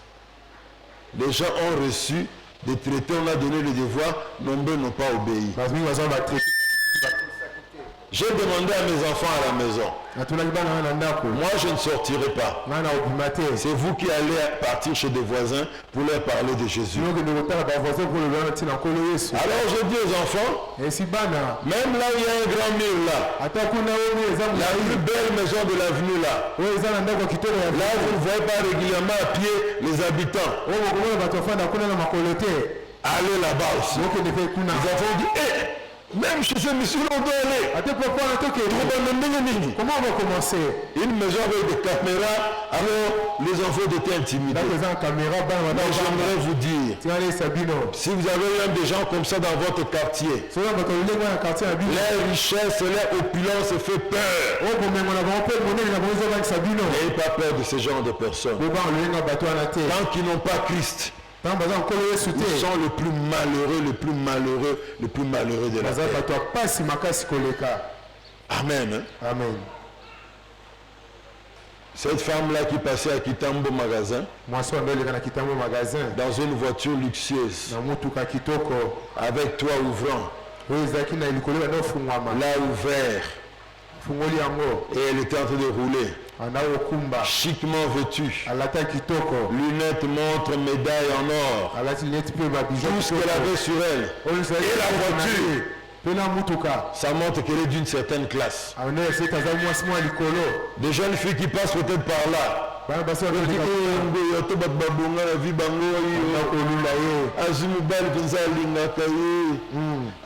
Les gens ont reçu des traités, on a donné le devoir, nombreux n'ont pas obéi. J'ai demandé à mes enfants à la maison. Moi, je ne sortirai pas. C'est vous qui allez partir chez des voisins pour leur parler de Jésus. Alors, je dis aux enfants, même là où il y a un grand mur là, la plus belle maison de l'avenue là, là vous ne voyez pas régulièrement à pied les habitants. Allez là-bas aussi. Les enfants disent, hé! Même chez ce monsieur, on doit aller. Comment on va commencer? Une maison avec des caméras, alors les enfants étaient intimidés. Mais j'aimerais vous dire, si vous avez même des gens comme ça dans votre quartier, leur richesse, leur opulence fait peur. N'ayez pas peur de ce genre de personnes. Tant qu'ils n'ont pas Christ, ils sont le plus malheureux de la terre. Amen. Amen. Cette femme-là qui passait à Kitambo magasin, dans une voiture luxueuse, avec toit ouvrant, là ouvert, et elle était en train de rouler, chiquement vêtue, lunettes, montres, médailles en or, tout ce qu'elle avait sur elle, et la voiture, ça montre qu'elle est d'une certaine classe. Des jeunes filles qui passent peut-être par là,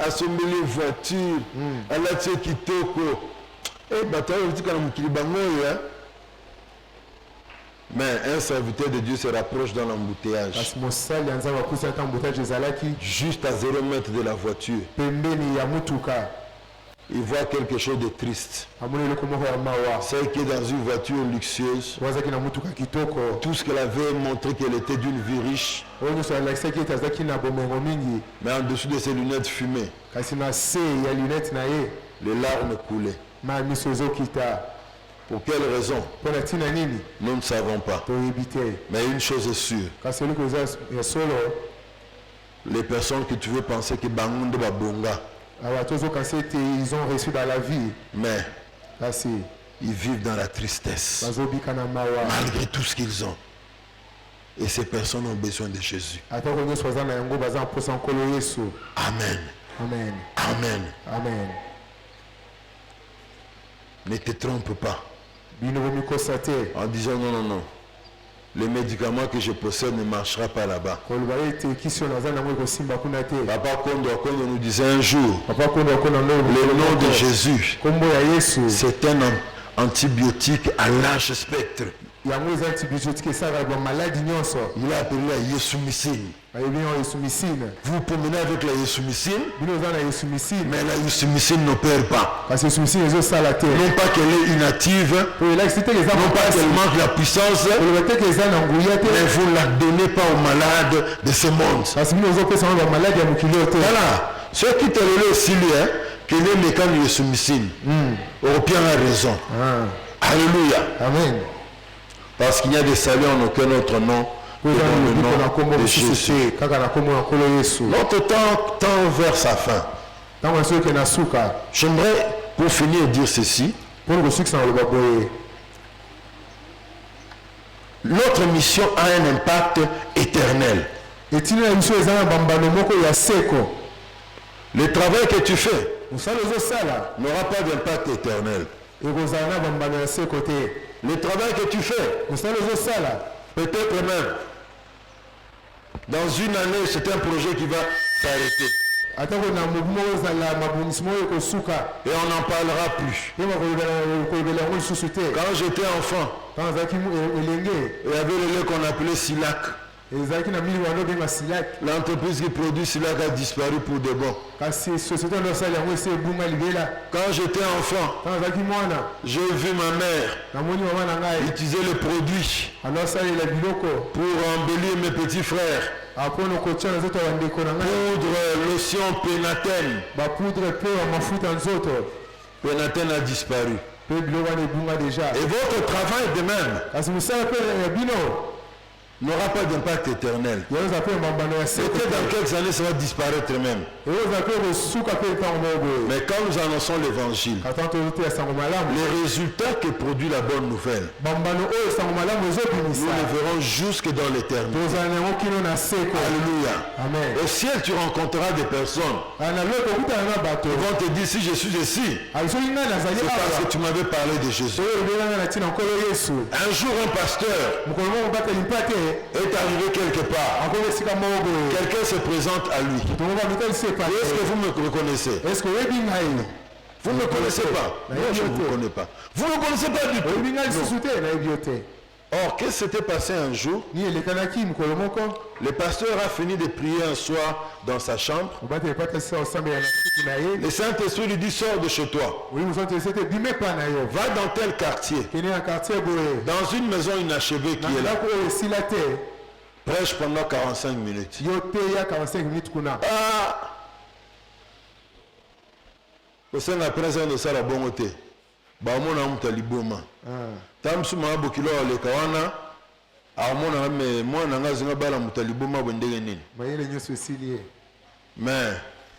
asombeli voiture alatie kitoko bato oyo tika na mokili bango oyo Mais un serviteur de Dieu se rapproche dans l'embouteillage, kasi mosali ya nzambe akusi ata embouteillage ezalaki juste à 0 mètre de la voiture. pembeni ya mutuka Il voit quelque chose de triste. amoni eloko moko ya mawa C'est que dans une voiture luxueuse, wazaki na mutuka kitoko tout ce qu'elle avait montré qu'elle était d'une vie riche, oyo nyonso alakisaki ete azalaki na bomengo mingi mais en dessous de ses lunettes fumées, kasi na se ya lunette na ye les larmes coulaient. ma miso ezokita Pour quelle raison? mpo na ntina nini Nous ne savons pas. toyebi te Mais une chose est sûre, kasi eloko eza ya solo les personnes que tu veux penser que bangunde babonga, awa tozokasi ete ils ont reçu dans la vie mais kasi ils vivent dans la tristesse, bazobika na mawa malgré tout ce qu'ils ont. Et ces personnes ont besoin de Jésus. atako nyonso baza na yango baza na mposa nkolo yesu Amen. amen Amen. amen Ne te trompe pas bino bomikosa te en disant non, non, non. Le médicament que je possède ne marchera pas là-bas. koloba ete kisi oyo naza nango ekosimba kuna te Papa Kondo nous disait un jour, papa kondo akona le nom de Jésus, kombo ya yesu c'est un antibiotique à large spectre. yango eza antibiotique esalaka bamaladi nyonso Il a appelé la Yesumicine. bayebi yango yesumicine Vous promenez avec la Yesumicine, bino oza na yesumicine mais la Yesumicine n'opère pas. kasi yesumicine ezosala te Non pas qu'elle est inactive, oyo elakisi teke eza non pas makasi qu'elle manque la puissance, koloba teke eza na nguya te mais vous ne la donnez pas aux malades de ce monde. kasi bino ozopesa yango bamaladi ya mokili oyo te Voilà. Ceux qui te le aussi lui, qu'il est mécanique Yesumicine. Européen a raison. Alléluia. amen Parce qu'il n'y a de salut en aucun autre nom que oyo eza dans le lobiko na nom nkombo de mosusu Jésus. te kaka na nkombo na nkolo yesu Notre temps tend vers sa fin. ntango esi oke na suka J'aimerais, pour finir, dire ceci. mpona kosukisa na koloba boye Notre mission a un impact éternel. etina na biso eza na bambano moko ya seko Le travail que tu fais mosala ezosala n'aura pas d'impact éternel. ekozala na bambano ya seko te Le travail que tu fais, mosala ezosala peut-être même, dans une année, c'est un projet qui va s'arrêter. atako na mobu moko ezala mabongisi moko ekosuka Et on n'en parlera plus. ye bakolobela yango lisusu te Quand j'étais enfant, ntango azalaki elenge il y avait le lait qu'on appelait Silac. ezalaki na mili wana obenga silak L'entreprise qui produit Silac a disparu pour de bon. kasi société wana osala yango esi ebunga libela Quand j'étais enfant, ntango azalaki mwana j'ai vu ma mère namoni mama na ngai utiliser le produit anaosalela biloko pour embellir mes petits frères. apona kotia na nzoto ya bandeko na ngai Poudre, lotion, Pénatène. bapoudre mpe ya mafuta nzoto Pénatène a disparu. mpe biloko wana ebunga deja Et votre travail de même kasi mosala mpe ya bino n'aura pas d'impact éternel. yango eza mpe mambano ya seko Peut-être dans quelques années, ça va disparaître même. eyo eza mpe kosuka mpe ntango moko boye Mais quand nous annonçons l'évangile, katan tozoteya sango malamu les résultats que produit la bonne nouvelle, bambano oyo sango malamu nous ezobimisa le verrons jusque dans l'éternité. tozala na yango kino na seko Alléluia. amen Au ciel, tu rencontreras des personnes na loko okutana na bato qui vont te dire, si je suis ici, soki ngai nazali c'est parce awa que tu m'avais parlé de Jésus. oyo obelanga na ntina nkolo yesu Un jour, un pasteur mokolo moko mobateli mpa te est arrivé quelque part. akomi esika moko boye Quelqu'un se présente à lui. tongo bamitali epa Est-ce que vous me reconnaissez? est ce que oyebi ngai Vous ne me connaissez pas. Moi, je ne vous connais pas. Vous ne me connaissez pas du oyebi ngai tout. lisusu te nayebi yo te Or, qu'est-ce qui s'était passé un jour? ni elekanaki mokolo moko Le pasteur a fini de prier un soir dans sa chambre. mobateli epatalisa osambela na suku na ye Le Saint-Esprit lui dit, sors de chez toi. oyi mosantelisa ete bima epa na yo Va dans tel quartier, kende na quartier boye dans une maison inachevée qui na est là. ndako oyo esila te Prêche pendant 45 minutes. yo te ya 45 minutes kuna Ah! Osenga prince ndo sala bongo te. Baomona mutu aliboma. Tamsu mabokilo aleka wana. Amona me mwana nga zinga bala mutu aliboma bondenge nini. mayele nyonso esili ye Mais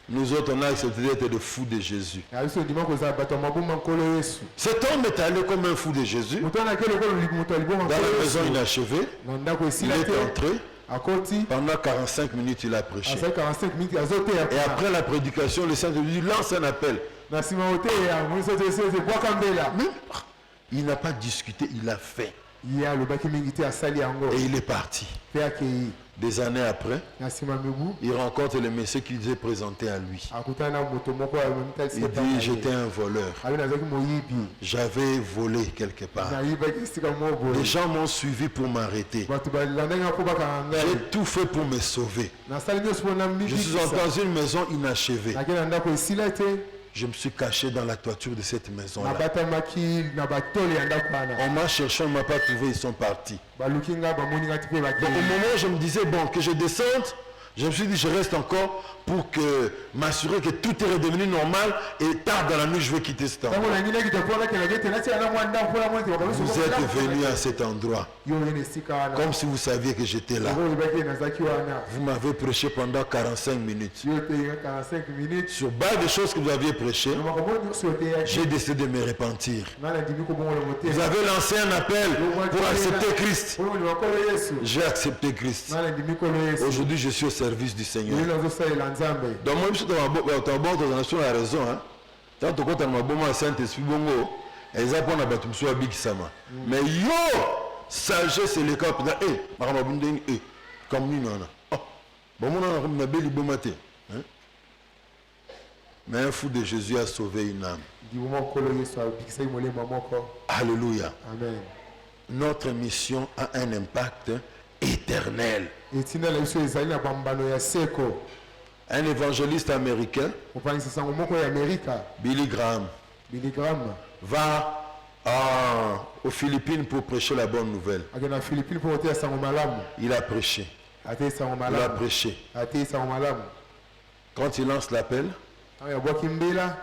nous autres on a accepté d'être des fous de Jésus. abiso ndima kozala bato ya maboma nkolo yesu Cet homme est allé comme un fou de Jésus moto wana ake lokolo moto ya liboma dans la nkolo maison yesu inachevée. na ndako Il esila est te entré. akoti Pendant 45 minutes, il a prêché. azali 45 minutes azoteya Et après la prédication, le Saint-Esprit lance un appel. na nsima oteya moiso ete bwaka mbela Mais il n'a pas discuté, il a fait. ye alobaki mingi te asali yango Et il est parti. mpe akei Des années après, na nsima mibu il rencontre le monsieur qui s'est présenté à lui. akutana na moto moko Il dit, j'étais un voleur. abi nazalaki moyibi J'avais volé quelque part. nayibaki esika moko boye Les gens m'ont suivi pour m'arrêter. bato balandaki mpo bakanga J'ai ngai tout fait pour me sauver. nasali nyonso mpona Je suis entré mbibikisa dans une maison inachevée. nakei na ndako esila te Je me suis caché dans la toiture de cette maison-là. nabatamaki na batole ya ndako wana On m'a cherché, on ne m'a pas trouvé, ils sont partis. baluki ngai bamoni ngai te mpe Donc au bakei moment où je me disais, bon, que je descende, je me suis dit, je reste encore pour que m'assurer que tout est redevenu normal et tard dans la nuit, je vais quitter cet endroit. ntango nanginaki te mpo nakelaki ete natia na mwa ndako mpona moni te Vous êtes venu à cet endroit, yo oyena esika wana comme si vous saviez que j'étais là. yango oyebaki nazalaki wana Vous m'avez prêché pendant 45 minutes. yo teyika 45 minutes Sur base des choses que vous aviez prêchées, na makambo nyonso oteyaki j'ai décidé de me repentir. ngai nandimi kobongola Vous motema avez lancé un appel pour accepter Christ. mpona olima kolo yesu J'ai accepté Christ. ngai nandimi kolo yesu Aujourd'hui, je suis au service du Seigneur. lelo nazosalela nzambe Donc moi, je suis dans la raison. Tant que tu as un Saint-Esprit, bongo, ils apprennent à battre sur Abik Sama. Mais yo, sagesse et le cap, comme nous, non. Oh, bon, on a belle matin. Mais un fou de Jésus a sauvé une âme. ndiboma kolo yesu abikisaki molema moko Alléluia. amen Notre mission a un impact éternel. etinda na biso ezali na bambano ya seko Un évangéliste américain, mopanisi sango moko ya amerika Billy Graham, biligram va aux Philippines pour prêcher la bonne nouvelle. akende na philippine mpo koteya sango malamu Il a prêché. atei sango Il a malamu prêché. atei sango malamu Quand il lance l'appel, ntango yabwaki mbela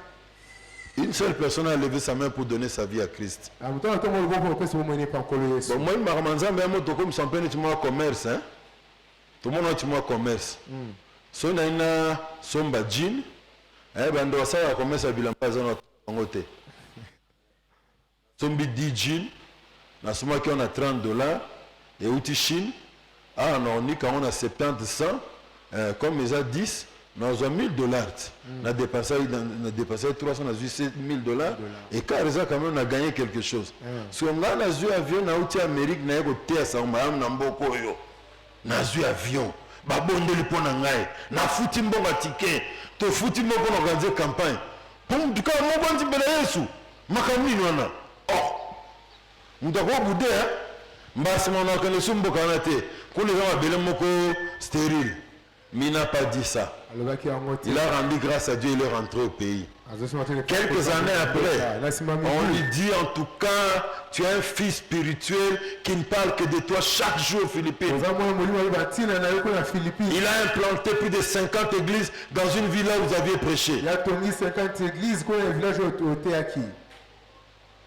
une seule personne a levé sa main pour donner sa vie à Christ. na moto na ntongo loboko opesi bomoi pa nkolo yesu Bon, moi, je suis un peu comme son père, tu m'as commerce. Hein? Tout le monde a tu commerce. Si on a une somba jean, ben, on doit commerce à Bilamba, on a sombi 10 jeans, na soma qui on a $30, et outil Chine, on a 70, 100, comme ils ont 10, nous avons $1000. On a dépassé 300, on a $7,000. Et quand on a gagné quelque chose. Si on a un avion, on a outil Amérique, on a un avion. Babondeli pona ngai na futi mbonga ticket to futi mbonga na organiser campagne pour du cas mo bondi bela Yesu makamini wana oh ndako bude mbasi mona kana sumboka na te kule kama bele moko stérile mais il n'a pas dit ça. alobaki yango te Il a rendu grâce à Dieu, il est rentré au pays. azosima te Quelques années après, nasima on mingi lui dit en tout cas, tu es un fils spirituel qui ne parle que de toi chaque jour aux Philippines. oza mwana molimo oyo batina na yo kuna philippine Il a implanté plus de 50 églises dans une ville là où vous aviez prêché. yatongi 50 église kuna ya village oyo oteyaki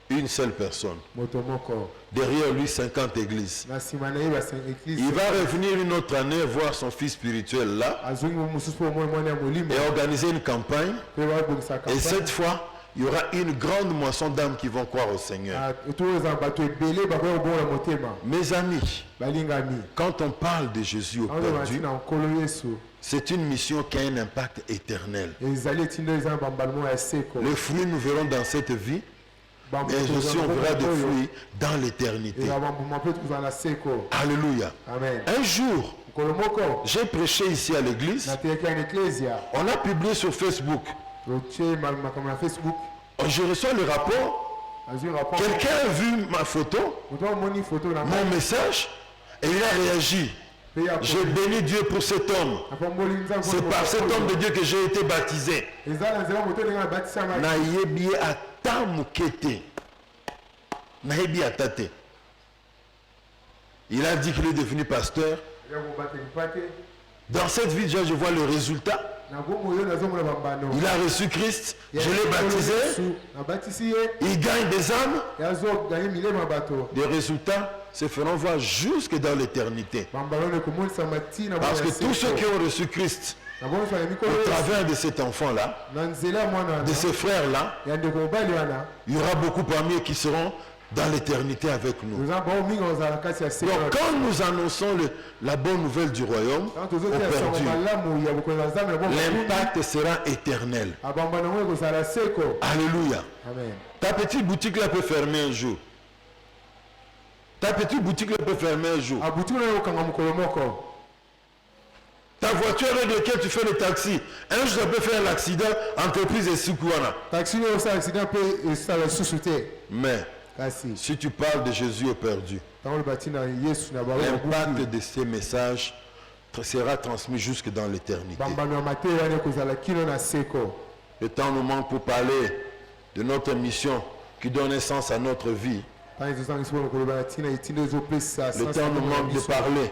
Une seule personne. moto moko Derrière lui, 50 églises. na nsima na ye église Il va revenir une autre année voir son fils spirituel là azongi mosusu mpo omoi mwana ya molimo et organiser une campagne. mpe babongisa Et cette fois, il y aura une grande moisson d'âmes qui vont croire au Seigneur. toza bato ebele bakoya kobongola motema Mes amis, balingami quand on parle de Jésus au aoyo perdu, batina nkolo yesu c'est une mission qui a un impact éternel. ezali etinda eza na bambala moko ya seko Les fruits nous verrons dans cette vie, et aussi on verra des fruits dans l'éternité. eza bambuma mpe tokozala na seko Alléluia. amen Un jour, mokolo moko j'ai prêché ici à l'église. nateyaki ya na eklesia On a publié sur Facebook. otie makambo na facebook Je reçois le rapport. azwi rapport Quelqu'un a vu ma photo, moto amoni foto na mon message, et il a réagi. mpe ya J'ai béni Dieu pour cet homme. apamboli nzambe C'est par cet homme de Dieu que j'ai été baptisé. eza na nzela moto ndenge nabatisama Nayebi ata mukete. Nayebi ata te. Il a dit qu'il est devenu pasteur. ya kobateli pate Dans cette vie, je vois le résultat. na bongo oyo nazomona bambano Il a reçu Christ. Je l'ai baptisé. nabatisi ye Il gagne des âmes. yazoganye milema bato Les résultats se feront voir jusque dans l'éternité. bambano ne komonisama ntina Parce que tous ceux qui ont reçu Christ nabonisana mikolo au oyo travers de cet enfant-là, na nzela ya mwana de wana ces frères-là, ya ndeko mobali wana il y aura beaucoup parmi eux qui seront dans l'éternité avec nous. toza bao mingi kozala na kati ya Donc seko quand nous annonçons la bonne nouvelle du royaume ntango au tozotia sango perdu, malamu ya bokonzi ya nzambe na bongo l'impact sera éternel. abambano ngo ekozala seko Alléluia. amen Ta petite boutique là peut fermer un jour. Ta petite boutique là peut fermer un jour. abuti na okanga mokolo moko. Ta voiture avec laquelle tu fais le taxi, un jour ça peut faire l'accident, entreprise et Soukouana. Taxi no sa accident pe sa la susute. Mais Kasi si tu parles de Jésus au perdu, tango bati na Yesu na ba l'impact de ces messages sera transmis jusque dans l'éternité. bambano mate yana kozala kilo na seko. Le temps nous manque pour parler de notre mission qui donne un sens à notre vie. Tango zosanga sibo ko ba tina itinde zo pesa. Le temps nous manque de parler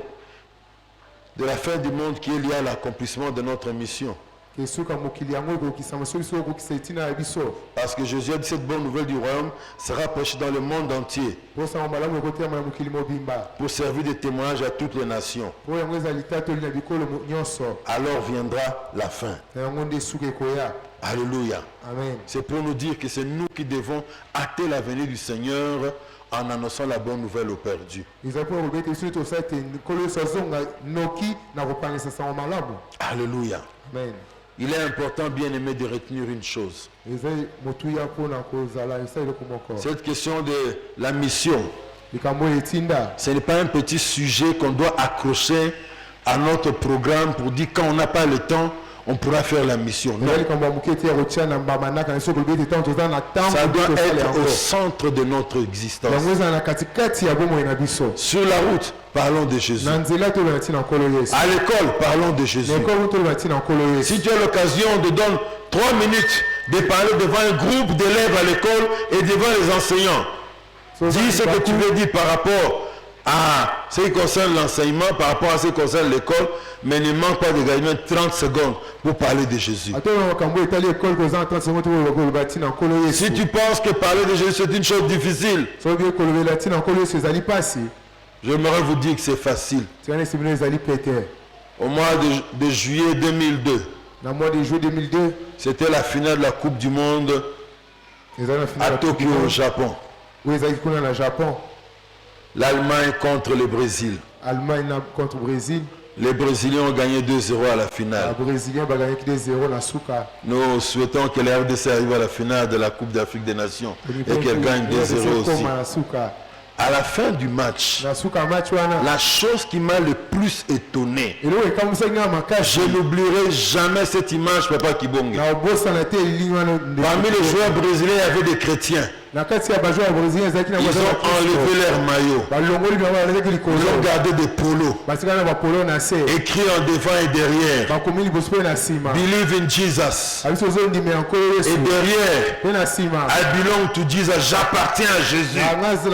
de la fin du monde qui est liée à l'accomplissement de notre mission. Kesuka mokili yango ko kisama solution ko kisetina ya biso. Parce que Jésus a dit cette bonne nouvelle du royaume sera prêchée dans le monde entier Posa malamu ko tema mokili mobimba. pour servir de témoignage à toutes les nations. Po yango za litato lina bikolo nyonso. Alors viendra la fin. Na yango nde suke koya. Alléluia. Amen. C'est pour nous dire que c'est nous qui devons hâter la venue du Seigneur en annonçant la bonne nouvelle aux perdus. Izapo robete suto sa te kolo sozonga noki na kopangisa sa malamu. Alléluia. Amen. Il est important, bien aimé, de retenir une chose. Ezai motuya pona kozala isaile komoko. Cette question de la mission, Likambo etinda. ce n'est pas un petit sujet qu'on doit accrocher à notre programme pour dire quand on n'a pas le temps, on pourra faire la mission. Non, Nali kamba muketi ya rotia na mbamanaka na soko robete tanto za na tambo. ça doit être au centre de notre existence. Yango za na katikati ya bomo na biso. Sur la route, parlons de Jésus. Na nzela to na tina nkolo Yesu. À l'école, parlons de Jésus. Na nkolo to na tina nkolo Yesu. Si tu as l'occasion de donner 3 minutes de parler devant un groupe d'élèves à l'école et devant les enseignants, dis ce que tu veux dire par rapport à ce qui concerne l'enseignement, par rapport à ce qui concerne l'école, mais ne manque pas de gagner 30 secondes pour parler de Jésus. Atona makambo etali école ko za 30 secondes to ba tina nkolo Yesu. Si tu penses que parler de Jésus c'est une chose difficile, So bien ko le tina nkolo Yesu ezali pasi. j'aimerais vous dire que c'est facile. Tiana sibino ezali pete. Au mois de juillet 2002, Na mois de juillet 2002, c'était la finale de la Coupe du Monde ezali na à finale Tokyo, au Japon. où ezali kuna na Japon. L'Allemagne contre le Brésil. Allemagne na contre Brésil. Les Brésiliens ont gagné 2-0 à la Les finale. Brésiliens ba gagné 2-0 na suka. Nous souhaitons que la RDC arrive à la finale de la Coupe d'Afrique des Nations et qu'elle gagne 2-0 aussi. Na suka. À la fin du match, Na suka match wana. la chose qui m'a le plus étonné, Elo e kamusa nga je makashi. n'oublierai jamais cette image, Papa Kibonge. Na bossa na te ligne wana. Parmi les joueurs brésiliens, il y avait des chrétiens. Na kati ya bajoueur Brésiliens ezaki na Ils ont enlevé leur maillot. ba longoli ba wala ezaki Ils likolo. ont gardé des polos, Basika na ba polo na se. écrits en devant et derrière. Ba komini bospe na sima. Believe in Jesus. Abiso zo ndime nkolo Et Yesu. derrière, Pe na sima. I belong to Jesus. J'appartiens à Jésus. Na ngazi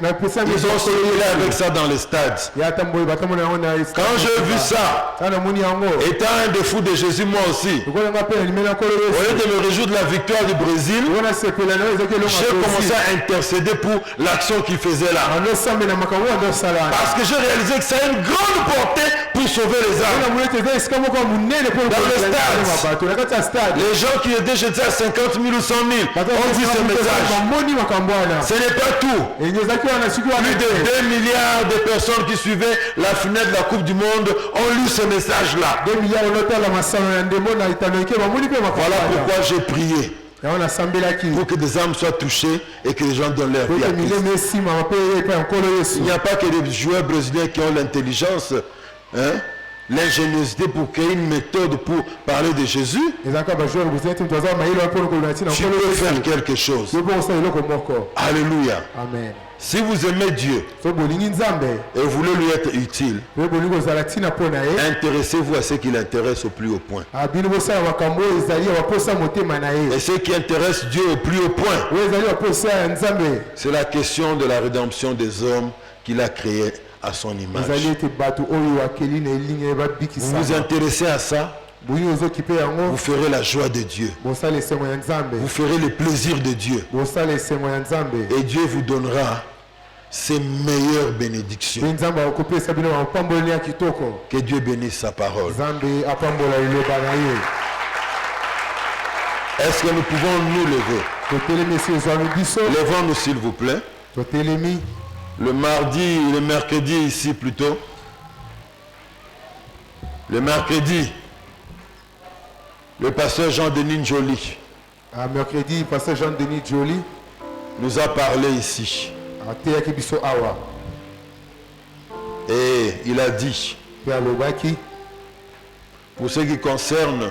na pesa mi Ils ont circulé avec ça dans les stades. ya tambo batambo na ona. Quand j'ai vu ça, Kana moni yango. étant un des fous de Jésus, moi aussi, Ngola ngape ni mena nkolo au Yesu. lieu de me réjouir de la victoire du Brésil, Ngona sepela na ezaki longa. j'ai commencé à intercéder pour l'action qu'il faisait là. Ando sambe na makambo ando sala. Parce que j'ai réalisé que ça a une grande portée pour sauver les Na âmes. mulete za iska moko munene po. Dans le stade. Bato na kati ya stade. Les gens qui étaient jetés à 50 000 ou 100 000 ont vu ce message. Moni makambo wana. Ce n'est pas tout. Enyezaki wana siku wana. Plus de 2 milliards de personnes qui suivaient la finale de la Coupe du Monde ont lu ce message-là. 2 milliards olotala masano ya ndemo na itano ike bamoni pe makambo. Voilà pourquoi j'ai prié Ya wana sambelaki. pour que des âmes soient touchées et que les gens donnent leur vie Pour à que Christ. mille messi ma pe pe nkolo Yesu. Il n'y a pas que des joueurs brésiliens qui ont l'intelligence, hein, l'ingéniosité pour créer une méthode pour parler de Jésus. Ezaka ba joueur buzeti mtoza mailo hapo ko na tina Tu nkolo peux Yesu. faire quelque chose. Yo bon sa iloko moko. Alléluia. Amen. Si vous aimez Dieu So bolingi nzambe. et vous voulez lui être utile, Yo bolingo zala tina pona ye. intéressez-vous à ce qui l'intéresse au plus haut point. Abini bosa makambo ezali wa posa motema na ye. Et ce qui intéresse Dieu au plus haut point, Wo ezali wa posa ya nzambe. c'est la question de la rédemption des hommes qu'il a créés à son image. Ezali ete bato oyo akeli na ligne ba Vous bikisa. vous intéressez à ça, Boyi ozokipe yango. vous ferez la joie de Dieu. Bosala esengo ya nzambe. Vous ferez le plaisir de Dieu. Bosala esengo ya nzambe. Et Dieu vous donnera ses meilleures bénédictions. Pe nzambe akopesa bino mapamboli ya kitoko. Que Dieu bénisse sa parole. Nzambe apambola liloba na ye. Est-ce que nous pouvons nous lever? Totelemi esi ezwami biso. Levons-nous s'il vous plaît. Totelemi. Le mercredi ici plutôt. Le mercredi, le pasteur Jean-Denis Njoli À mercredi, pasteur Jean-Denis Joly nous a parlé ici. ateyaki biso awa. Et il a dit, mpe alobaki pour ce qui concerne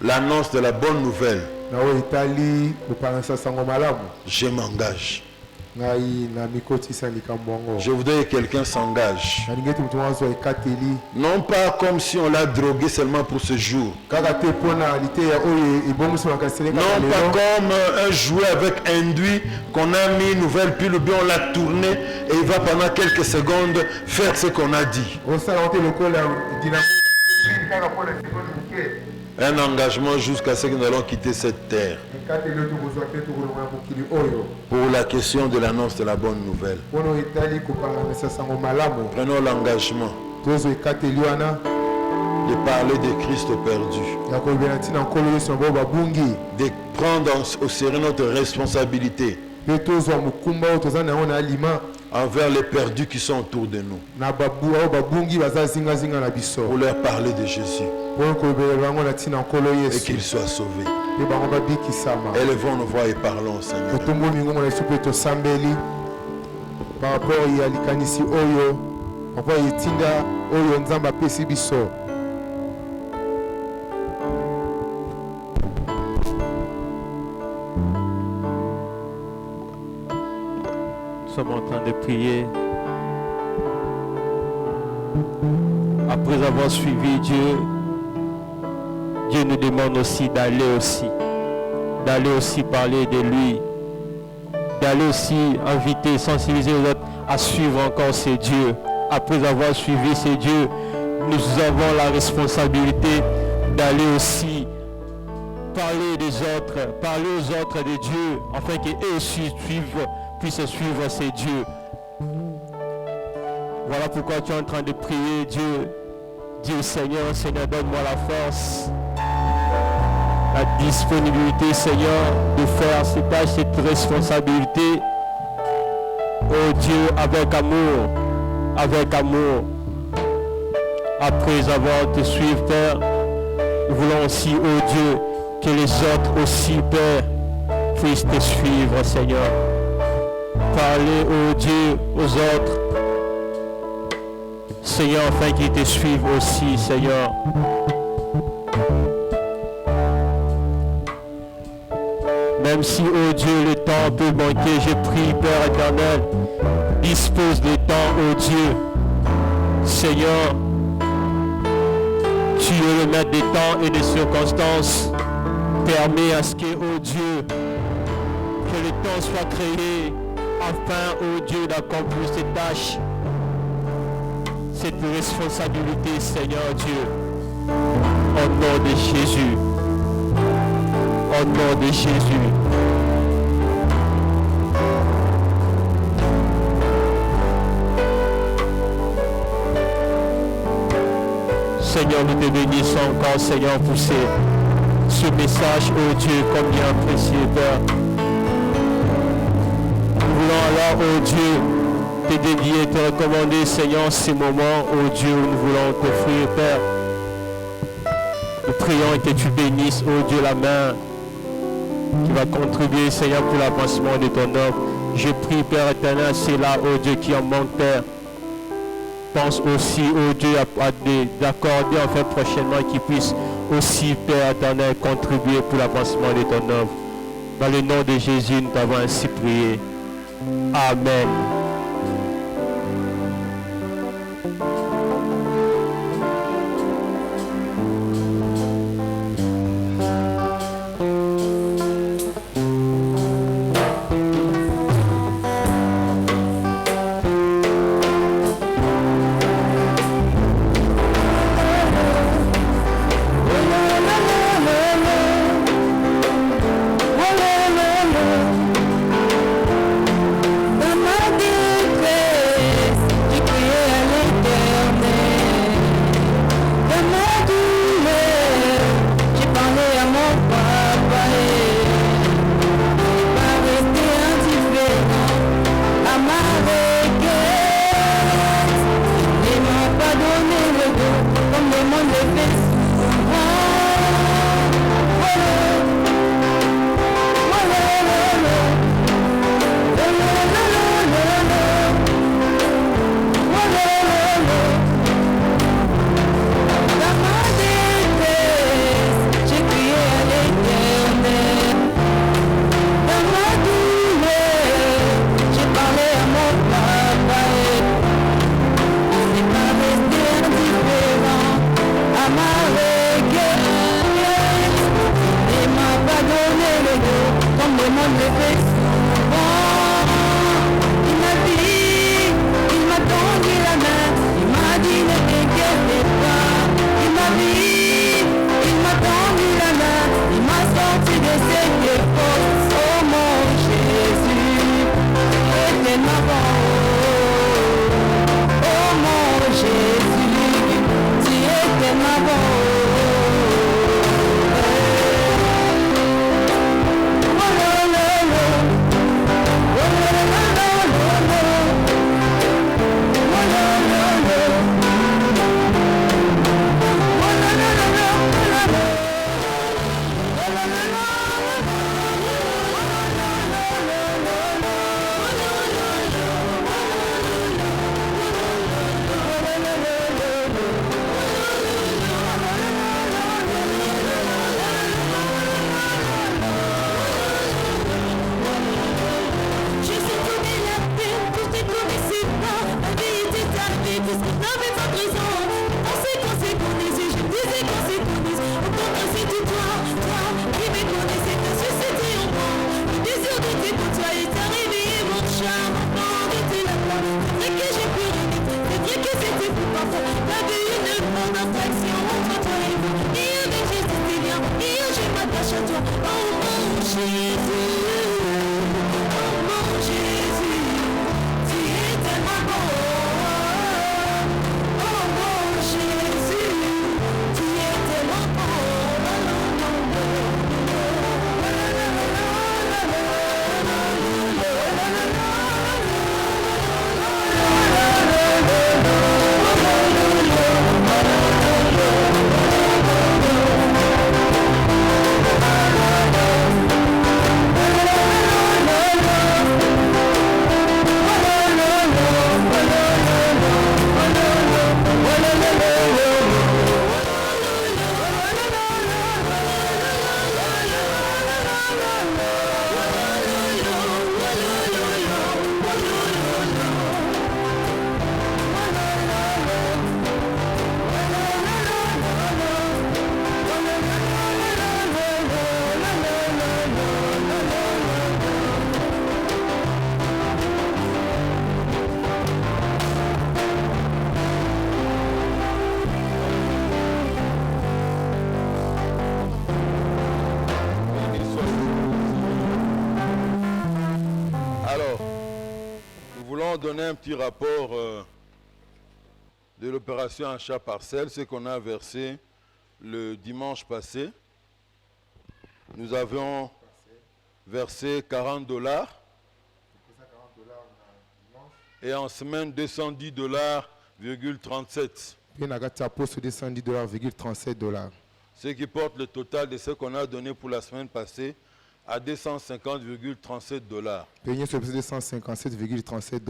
l'annonce de la bonne nouvelle, na oyo etali kopangisa sango malamu je m'engage. ngai na mikotisa likambo yango Je voudrais que quelqu'un s'engage. nalingi ete moto azwa ekateli Non pas comme si on l'a drogué seulement pour ce jour. kaka te mpona liteya oyo ebongisamaka sele kaka Non pas lelo comme un jouet avec induit qu'on a mis une nouvelle pile ou bien on l'a tourné et il va pendant quelques secondes faire ce qu'on a dit. osala te lokola dinamo kaka mpona sekonde moke Un engagement jusqu'à ce que nous allons quitter cette terre. ekateli oyo tokozwa mpe tokolonga na mokili oyo Pour la question de l'annonce de la bonne nouvelle. mpona oyo etali kopangamisa sango malamu Prenons l'engagement tozwa ekateli wana de parler de Christ perdu. ya kolobela ntina nkolo yesu na bao babungi De prendre au sérieux notre responsabilité mpe tozwa mokumba oyo toza na yango na alima envers les perdus qui sont autour de nous. na oyo babungi baza zingazinga na biso Pour leur parler de Jésus mpona kolobela bango na ntina nkolo et yesu qu'ils soient sauvés. mpe bango babikisama Élevons nos voix et parlons, Seigneur. totomboli ngongo na biso mpe tosambeli par rapport ya likanisi oyo par rapport ya etinda oyo nzambe apesi biso Nous sommes en train de prier. Après avoir suivi Dieu, Dieu nous demande aussi d'aller aussi parler de lui, d'aller aussi inviter, sensibiliser les autres à suivre encore ces dieux. Après avoir suivi ces dieux, nous avons la responsabilité d'aller aussi parler des autres, parler aux autres de Dieu, afin qu'eux aussi puissent suivre ces dieux. Voilà pourquoi tu es en train de prier Dieu. Dis au Seigneur, Seigneur, donne-moi la force, la disponibilité, Seigneur, de faire cette tâche, cette responsabilité. Oh Dieu, avec amour, avec amour. Après avoir te suivi, Père, nous voulons aussi, oh Dieu, que les autres aussi, Père, puissent te suivre, Seigneur. Parler, oh Dieu, aux autres, Seigneur, afin qu'ils te suivent aussi, Seigneur. Même si, oh Dieu, le temps peut manquer, je prie, Père éternel, dispose le temps, oh Dieu. Seigneur, tu es le maître des temps et des circonstances. Permets à ce que, oh Dieu, que le temps soit créé afin, oh Dieu, d'accomplir ces tâches, cette responsabilité, Seigneur Dieu. Au nom de Jésus. Au nom de Jésus. Seigneur, nous te bénissons encore, Seigneur, pour ce message, oh Dieu, combien précieux, Père. Nous voulons alors, oh Dieu, te dédier, te recommander, Seigneur, ces moments, oh Dieu, où nous voulons t'offrir, Père. Nous prions que tu bénisses, oh Dieu, la main qui va contribuer, Seigneur, pour l'avancement de ton œuvre. Je prie, Père éternel, c'est là, oh Dieu, qui en manque, Père. Pense aussi, oh Dieu, d'accorder enfin prochainement qu'il puisse aussi, Père éternel, contribuer pour l'avancement de ton œuvre. Dans le nom de Jésus, nous t'avons ainsi prié. Amen. Amadi tous qu'on avait pas présent. On sait qu'on s'est connaissé, je me disais qu'on s'est connaissé. Pourtant c'était toi qui me connaissais, t'as suscité en moi le désir de t'écouter, t'as réveillé mon charme, mon était là-bas. C'est vrai que j'ai pu rêver, c'est vrai que c'était pour parfois. T'avais une grande attraction entre toi et moi. Et avec Jésus t'es bien, et je m'attache à toi. Oh mon Jésus, oh mon Jésus, tu es tellement bon. Oh mon Jésus, tu es tellement bon. Alors, nous voulons donner un petit rapport de l'opération achat parcelle, ce qu'on a versé le dimanche passé. Nous avions versé $40 et en semaine $210,37. Puis na kati ya poste $210,37. Ce qui porte le total de ce qu'on a donné pour la semaine passée à $250,37. Penye sur $257,37.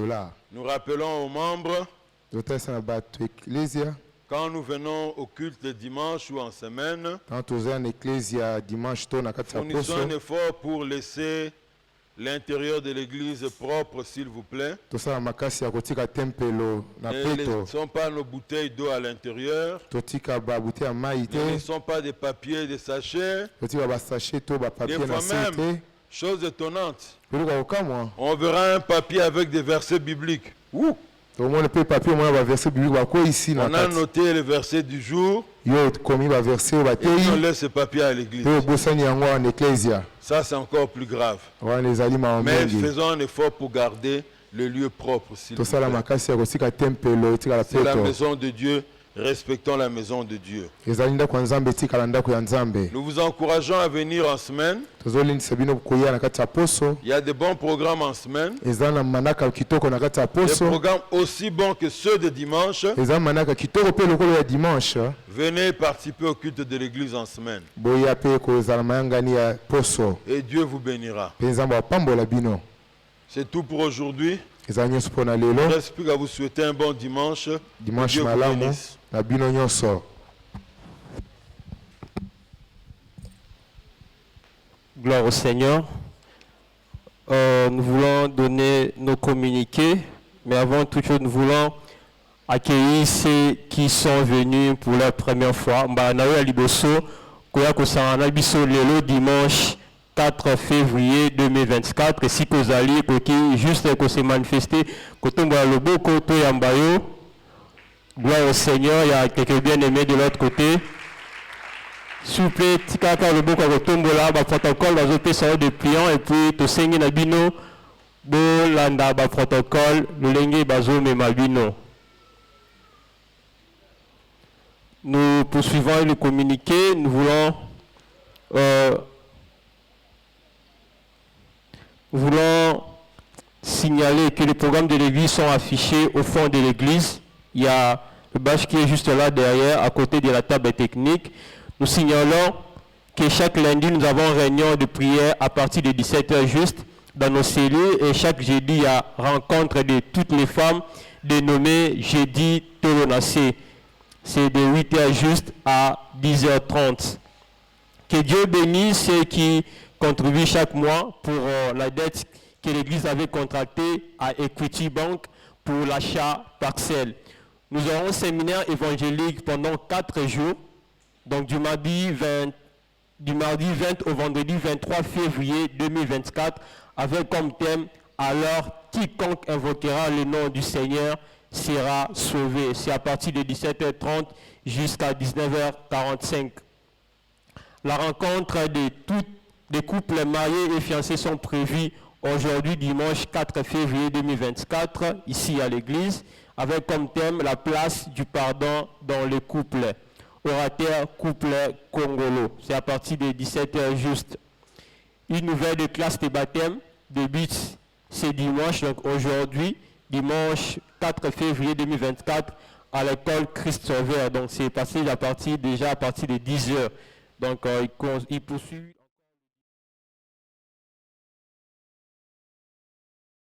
Nous rappelons aux membres, Total sana bato ecclesia. quand nous venons au culte le dimanche ou en semaine, Quand toza na ecclesia dimanche to na kati ya fournissons poste. un effort pour laisser l'intérieur de l'église propre, s'il vous plaît. Tosala makasi ya kotika tempelo na Ne peto. laissons pas nos bouteilles d'eau à l'intérieur. Totika ba bouteille ya mai Ne te. laissons pas des papiers, des sachets. Totika ba sachet to ba Des papier na fois se te. même, chose étonnante, Peluka okamwa. on verra un papier avec des versets bibliques. Ouh! Tomona pe papier mona ba verset biblique ba ko ici na On a kati. noté le verset du jour Yo komi ba verset ba et puis on tei. laisse ce papier à l'église. Pe bosani yango en ecclesia. Ça, c'est encore plus grave. Wana ezali Mais maomengi. faisons un effort pour garder le lieu propre, s'il vous Tosala plaît. makasi ya kotika tempelo tika la C'est la peto. maison de Dieu. Respectons la maison de Dieu. Ezali ndako ya nzambe etikala ndako ya nzambe. Nous vous encourageons à venir en semaine. Tozolindisa bino koya na kati ya poso. Il y a de bons programmes en semaine. Eza na manaka kitoko na kati ya Des poso. programmes aussi bons que ceux de dimanche. Eza manaka kitoko pe lokolo ya dimanche. Venez participer au culte de l'église en semaine. Boya pe kozala mayangani ya poso. Et Dieu vous bénira. Pe nzambe apambola bino. C'est tout pour aujourd'hui. Eza nyonso mpo na Il ne lelo. reste plus qu'à vous souhaiter un bon dimanche. Que Dimanche Dieu vous malamu bénisse. na bino nyonso. Gloire au Seigneur. Nous voulons donner nos communiqués, mais avant toute chose, nous voulons accueillir ceux qui sont venus pour la première fois. Mbanawe Aliboso, Koya Kosarana Biso Lelo, dimanche 4 février 2024. Et si Kozali, Koki, juste qu'on s'est manifesté, Kotomba Lobo, Koto Yambayo. Gloire au Seigneur, il y a quelques bien-aimés de l'autre côté. S'il vous plaît, tikaka le boko kotombola ba protocole bazo pesa de pliant et puis to sengi na bino bo landa ba protocole lolenge bazo mema bino. Nous poursuivons le communiqué, nous voulons signaler que les programmes de l'église sont affichés au fond de l'église. Il y a le bâche qui est juste là derrière, à côté de la table technique. Nous signalons que chaque lundi, nous avons une réunion de prière à partir de 17h juste dans nos cellules. Et chaque jeudi, il y a rencontre de toutes les femmes dénommée Jeudi Tolonacé. C'est de 8h juste à 10h30. Que Dieu bénisse ceux qui contribuent chaque mois pour la dette que l'Église avait contractée à Equity Bank pour l'achat parcelle. Nous aurons un séminaire évangélique pendant 4 jours, donc du mardi 20 au vendredi 23 février 2024, avec comme thème « Alors quiconque invoquera le nom du Seigneur sera sauvé ». C'est à partir de 17h30 jusqu'à 19h45. La rencontre des couples mariés et fiancés sont prévues aujourd'hui, dimanche 4 février 2024, ici à l'église, avec comme thème la place du pardon dans le couple. Orateur couple congolo. C'est à partir de 17h juste. Une nouvelle classe de baptême débute ce dimanche, donc aujourd'hui, dimanche 4 février 2024, à l'école Christ Sauveur. Donc c'est passé déjà à partir de 10h. Donc il poursuit.